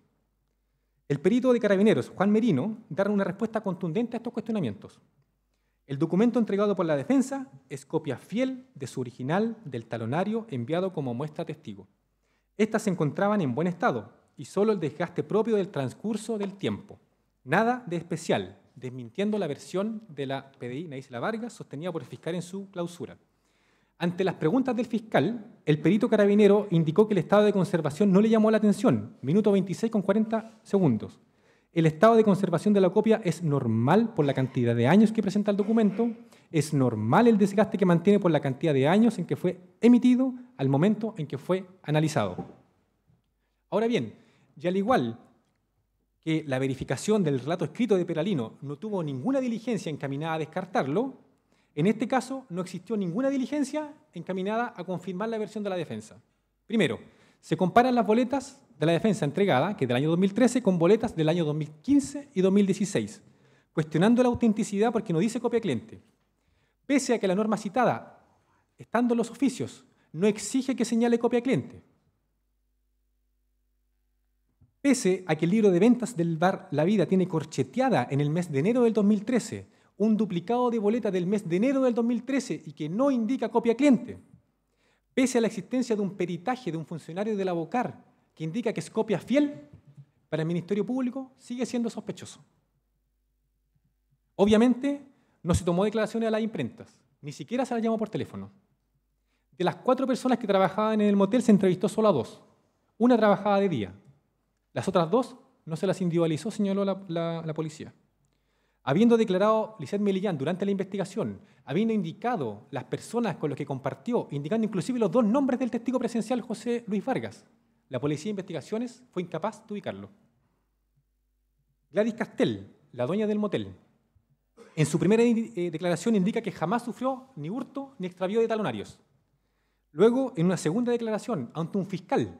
El perito de Carabineros, Juan Merino, da una respuesta contundente a estos cuestionamientos. El documento entregado por la defensa es copia fiel de su original del talonario enviado como muestra testigo. Estas se encontraban en buen estado y solo el desgaste propio del transcurso del tiempo. Nada de especial, desmintiendo la versión de la PDI Naísela Vargas sostenida por el fiscal en su clausura. Ante las preguntas del fiscal, el perito carabinero indicó que el estado de conservación no le llamó la atención. Minuto 26 con 40 segundos. El estado de conservación de la copia es normal por la cantidad de años que presenta el documento, es normal el desgaste que mantiene por la cantidad de años en que fue emitido al momento en que fue analizado. Ahora bien, y al igual que la verificación del relato escrito de Peralino no tuvo ninguna diligencia encaminada a descartarlo, en este caso no existió ninguna diligencia encaminada a confirmar la versión de la defensa. Primero, se comparan las boletas de la defensa entregada, que es del año 2013, con boletas del año 2015 y 2016, cuestionando la autenticidad porque no dice copia cliente. Pese a que la norma citada, estando en los oficios, no exige que señale copia cliente. Pese a que el libro de ventas del bar La Vida tiene corcheteada en el mes de enero del 2013 un duplicado de boleta del mes de enero del 2013 y que no indica copia cliente, pese a la existencia de un peritaje de un funcionario de la BOCAR que indica que es copia fiel, para el Ministerio Público sigue siendo sospechoso. Obviamente, no se tomó declaraciones a las imprentas, ni siquiera se las llamó por teléfono. De las 4 personas que trabajaban en el motel, se entrevistó solo a 2. Una trabajaba de día. Las otras 2 no se las individualizó, señaló la policía. Habiendo declarado Lisset Melillán durante la investigación, habiendo indicado las personas con las que compartió, indicando inclusive los 2 nombres del testigo presencial José Luis Vargas, la Policía de Investigaciones fue incapaz de ubicarlo. Gladys Castel, la dueña del motel, en su primera declaración indica que jamás sufrió ni hurto ni extravío de talonarios. Luego, en una segunda declaración ante un fiscal,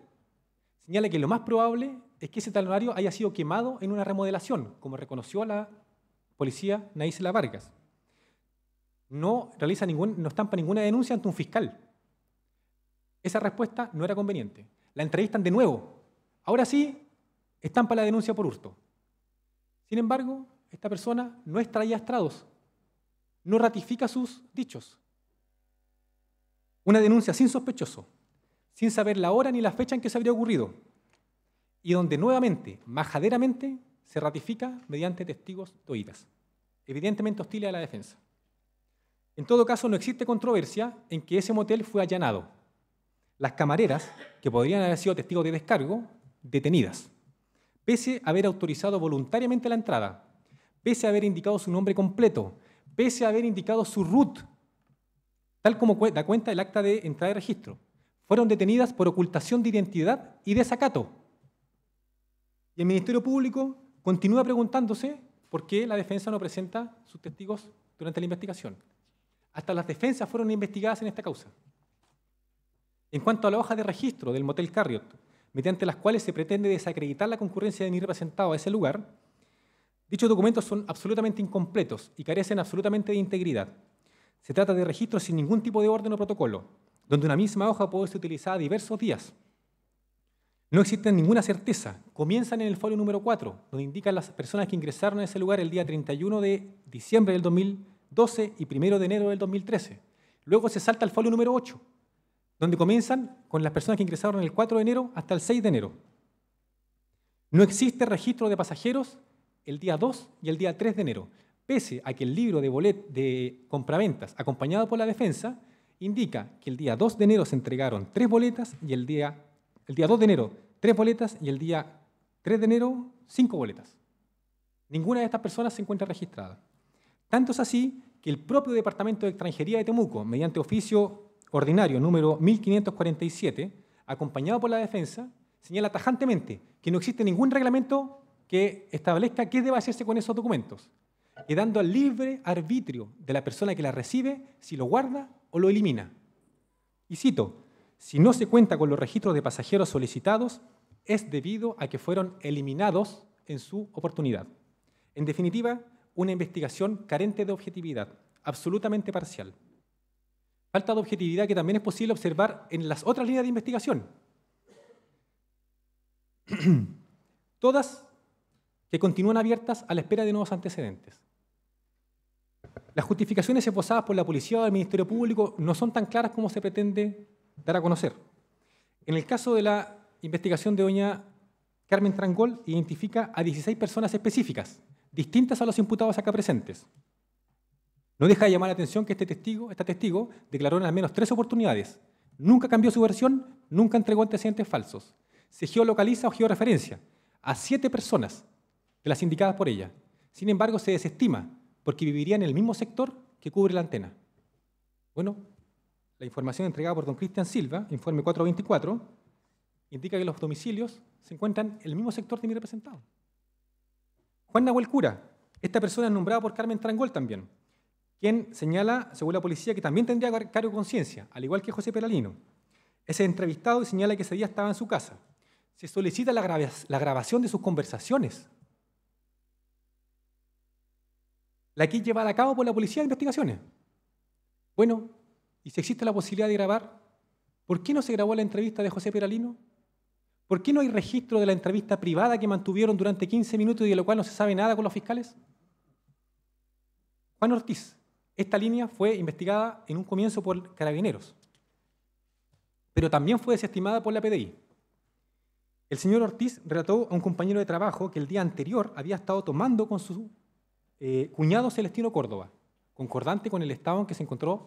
señala que lo más probable es que ese talonario haya sido quemado en una remodelación, como reconoció la policía Naísela Vargas. No estampa ninguna denuncia ante un fiscal. Esa respuesta no era conveniente. La entrevistan de nuevo. Ahora sí, estampa la denuncia por hurto. Sin embargo, esta persona no extraía estrados, no ratifica sus dichos. Una denuncia sin sospechoso, sin saber la hora ni la fecha en que se habría ocurrido, y donde nuevamente, majaderamente, se ratifica mediante testigos de oídas, evidentemente hostiles a la defensa. En todo caso, no existe controversia en que ese motel fue allanado. Las camareras, que podrían haber sido testigos de descargo, detenidas, pese a haber autorizado voluntariamente la entrada, pese a haber indicado su nombre completo, pese a haber indicado su RUT, tal como da cuenta el acta de entrada de registro, fueron detenidas por ocultación de identidad y desacato. Y el Ministerio Público continúa preguntándose ¿por qué la defensa no presenta sus testigos durante la investigación? Hasta las defensas fueron investigadas en esta causa. En cuanto a la hoja de registro del Motel Carriott, mediante las cuales se pretende desacreditar la concurrencia de mi representado a ese lugar, dichos documentos son absolutamente incompletos y carecen absolutamente de integridad. Se trata de registros sin ningún tipo de orden o protocolo, donde una misma hoja puede ser utilizada diversos días. No existe ninguna certeza. Comienzan en el folio número 4, donde indican las personas que ingresaron a ese lugar el día 31 de diciembre del 2012 y 1 de enero del 2013. Luego se salta al folio número 8, donde comienzan con las personas que ingresaron el 4 de enero hasta el 6 de enero. No existe registro de pasajeros el día 2 y el día 3 de enero, pese a que el libro de compraventas, acompañado por la defensa, indica que el día 2 de enero se entregaron 3 boletas y el día 2 de enero 3 boletas y el día 3 de enero 5 boletas. Ninguna de estas personas se encuentra registrada. Tanto es así que el propio Departamento de Extranjería de Temuco, mediante oficio ordinario número 1547, acompañado por la defensa, señala tajantemente que no existe ningún reglamento que establezca qué debe hacerse con esos documentos, quedando al libre arbitrio de la persona que la recibe si lo guarda o lo elimina. Y cito, si no se cuenta con los registros de pasajeros solicitados, es debido a que fueron eliminados en su oportunidad. En definitiva, una investigación carente de objetividad, absolutamente parcial. Falta de objetividad que también es posible observar en las otras líneas de investigación. Todas que continúan abiertas a la espera de nuevos antecedentes. Las justificaciones esbozadas por la policía o del Ministerio Público no son tan claras como se pretende dar a conocer. En el caso de la investigación de doña Carmen Trangol, identifica a 16 personas específicas, distintas a los imputados acá presentes. No deja de llamar la atención que esta testigo declaró en al menos 3 oportunidades. Nunca cambió su versión, nunca entregó antecedentes falsos. Se geolocaliza o georreferencia a 7 personas de las indicadas por ella. Sin embargo, se desestima porque viviría en el mismo sector que cubre la antena. Bueno, la información entregada por don Cristian Silva, informe 424, indica que los domicilios se encuentran en el mismo sector de mi representado. Juan Nahuel Cura, esta persona es nombrada por Carmen Trangol también, quien señala, según la policía, que también tendría cargo de conciencia, al igual que José Peralino. Es entrevistado y señala que ese día estaba en su casa. Se solicita la grabación de sus conversaciones, la que es llevada a cabo por la Policía de Investigaciones. Bueno, y si existe la posibilidad de grabar, ¿por qué no se grabó la entrevista de José Peralino? ¿Por qué no hay registro de la entrevista privada que mantuvieron durante 15 minutos y de lo cual no se sabe nada con los fiscales? Juan Ortiz. Esta línea fue investigada en un comienzo por Carabineros, pero también fue desestimada por la PDI. El señor Ortiz relató a un compañero de trabajo que el día anterior había estado tomando con su cuñado Celestino Córdoba, concordante con el estado en que se encontró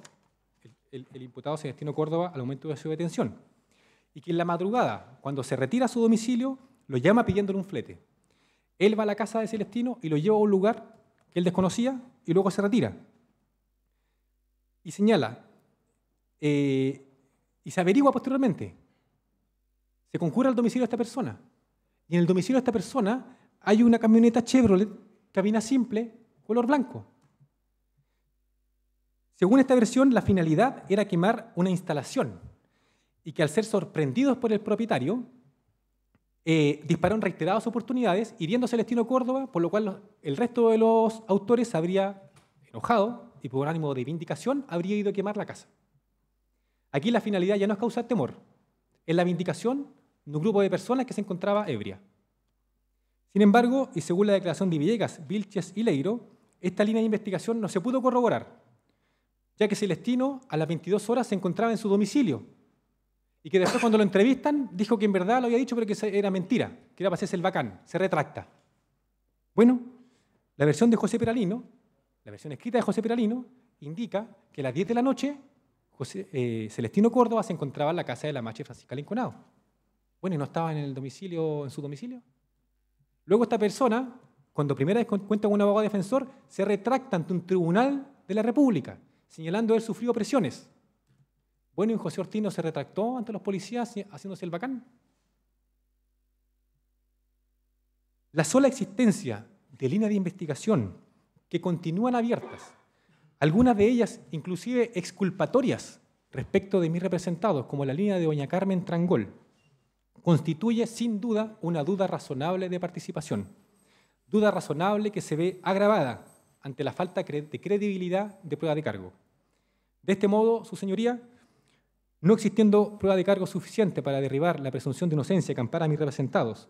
el imputado Celestino Córdoba al momento de su detención, y que en la madrugada, cuando se retira a su domicilio, lo llama pidiéndole un flete. Él va a la casa de Celestino y lo lleva a un lugar que él desconocía y luego se retira. Y señala, y se averigua posteriormente, se concurre al domicilio de esta persona, y en el domicilio de esta persona hay una camioneta Chevrolet, cabina simple, color blanco. Según esta versión, la finalidad era quemar una instalación y que al ser sorprendidos por el propietario, disparó en reiteradas oportunidades, hiriendo a Celestino Córdoba, por lo cual el resto de los autores se habría enojado y por ánimo de vindicación habría ido a quemar la casa. Aquí la finalidad ya no es causar temor, es la vindicación de un grupo de personas que se encontraba ebria. Sin embargo, y según la declaración de Villegas, Vilches y Leiro, esta línea de investigación no se pudo corroborar, ya que Celestino a las 22 horas se encontraba en su domicilio y que después cuando lo entrevistan dijo que en verdad lo había dicho pero que era mentira, que era para hacerse el bacán, se retracta. Bueno, la versión de José Peralino, la versión escrita de José Peralino, indica que a las 10 de la noche Celestino Córdoba se encontraba en la casa de la Mache Francisca Linconado. Bueno, ¿y no estaba en su domicilio? Luego esta persona, cuando primera vez cuenta con un abogado defensor, se retracta ante un tribunal de la República, señalando haber sufrido presiones. Bueno, y José Ortiz no se retractó ante los policías haciéndose el bacán. La sola existencia de líneas de investigación que continúan abiertas, algunas de ellas inclusive exculpatorias respecto de mis representados, como la línea de doña Carmen Trangol, constituye sin duda una duda razonable de participación. Duda razonable que se ve agravada ante la falta de credibilidad de prueba de cargo. De este modo, su señoría, no existiendo prueba de cargo suficiente para derribar la presunción de inocencia que ampara a mis representados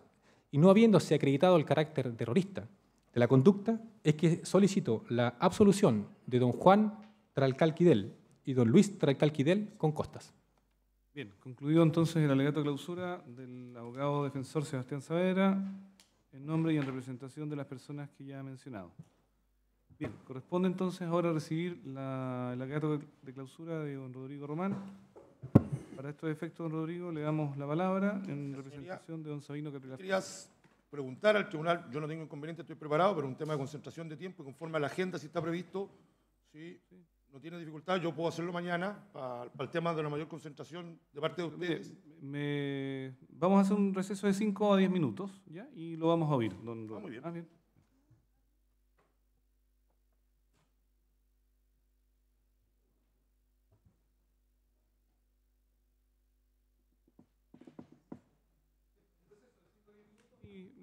y no habiéndose acreditado el carácter terrorista de la conducta, es que solicito la absolución de don Juan Tralcal Quidel y don Luis Tralcal Quidel con costas. Bien, concluido entonces el alegato de clausura del abogado defensor Sebastián Saavedra, en nombre y en representación de las personas que ya he mencionado. Bien, corresponde entonces ahora recibir el alegato de clausura de don Rodrigo Román. Para estos efectos, don Rodrigo, le damos la palabra en representación de don Sabino Capriles. Querías preguntar al tribunal, yo no tengo inconveniente, estoy preparado, pero un tema de concentración de tiempo y conforme a la agenda, si está previsto, si no tiene dificultad, yo puedo hacerlo mañana para el tema de la mayor concentración de parte de ustedes. Vamos a hacer un receso de 5 a 10 minutos, ¿ya? Y lo vamos a oír, don Rodrigo. Muy bien. Bien.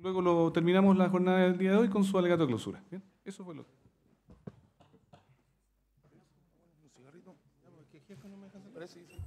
Luego terminamos la jornada del día de hoy con su alegato de clausura. ¿Bien? Eso fue lo que... ¿Un cigarrito? Ya, porque jefe no me deja hacer. Parece que sí.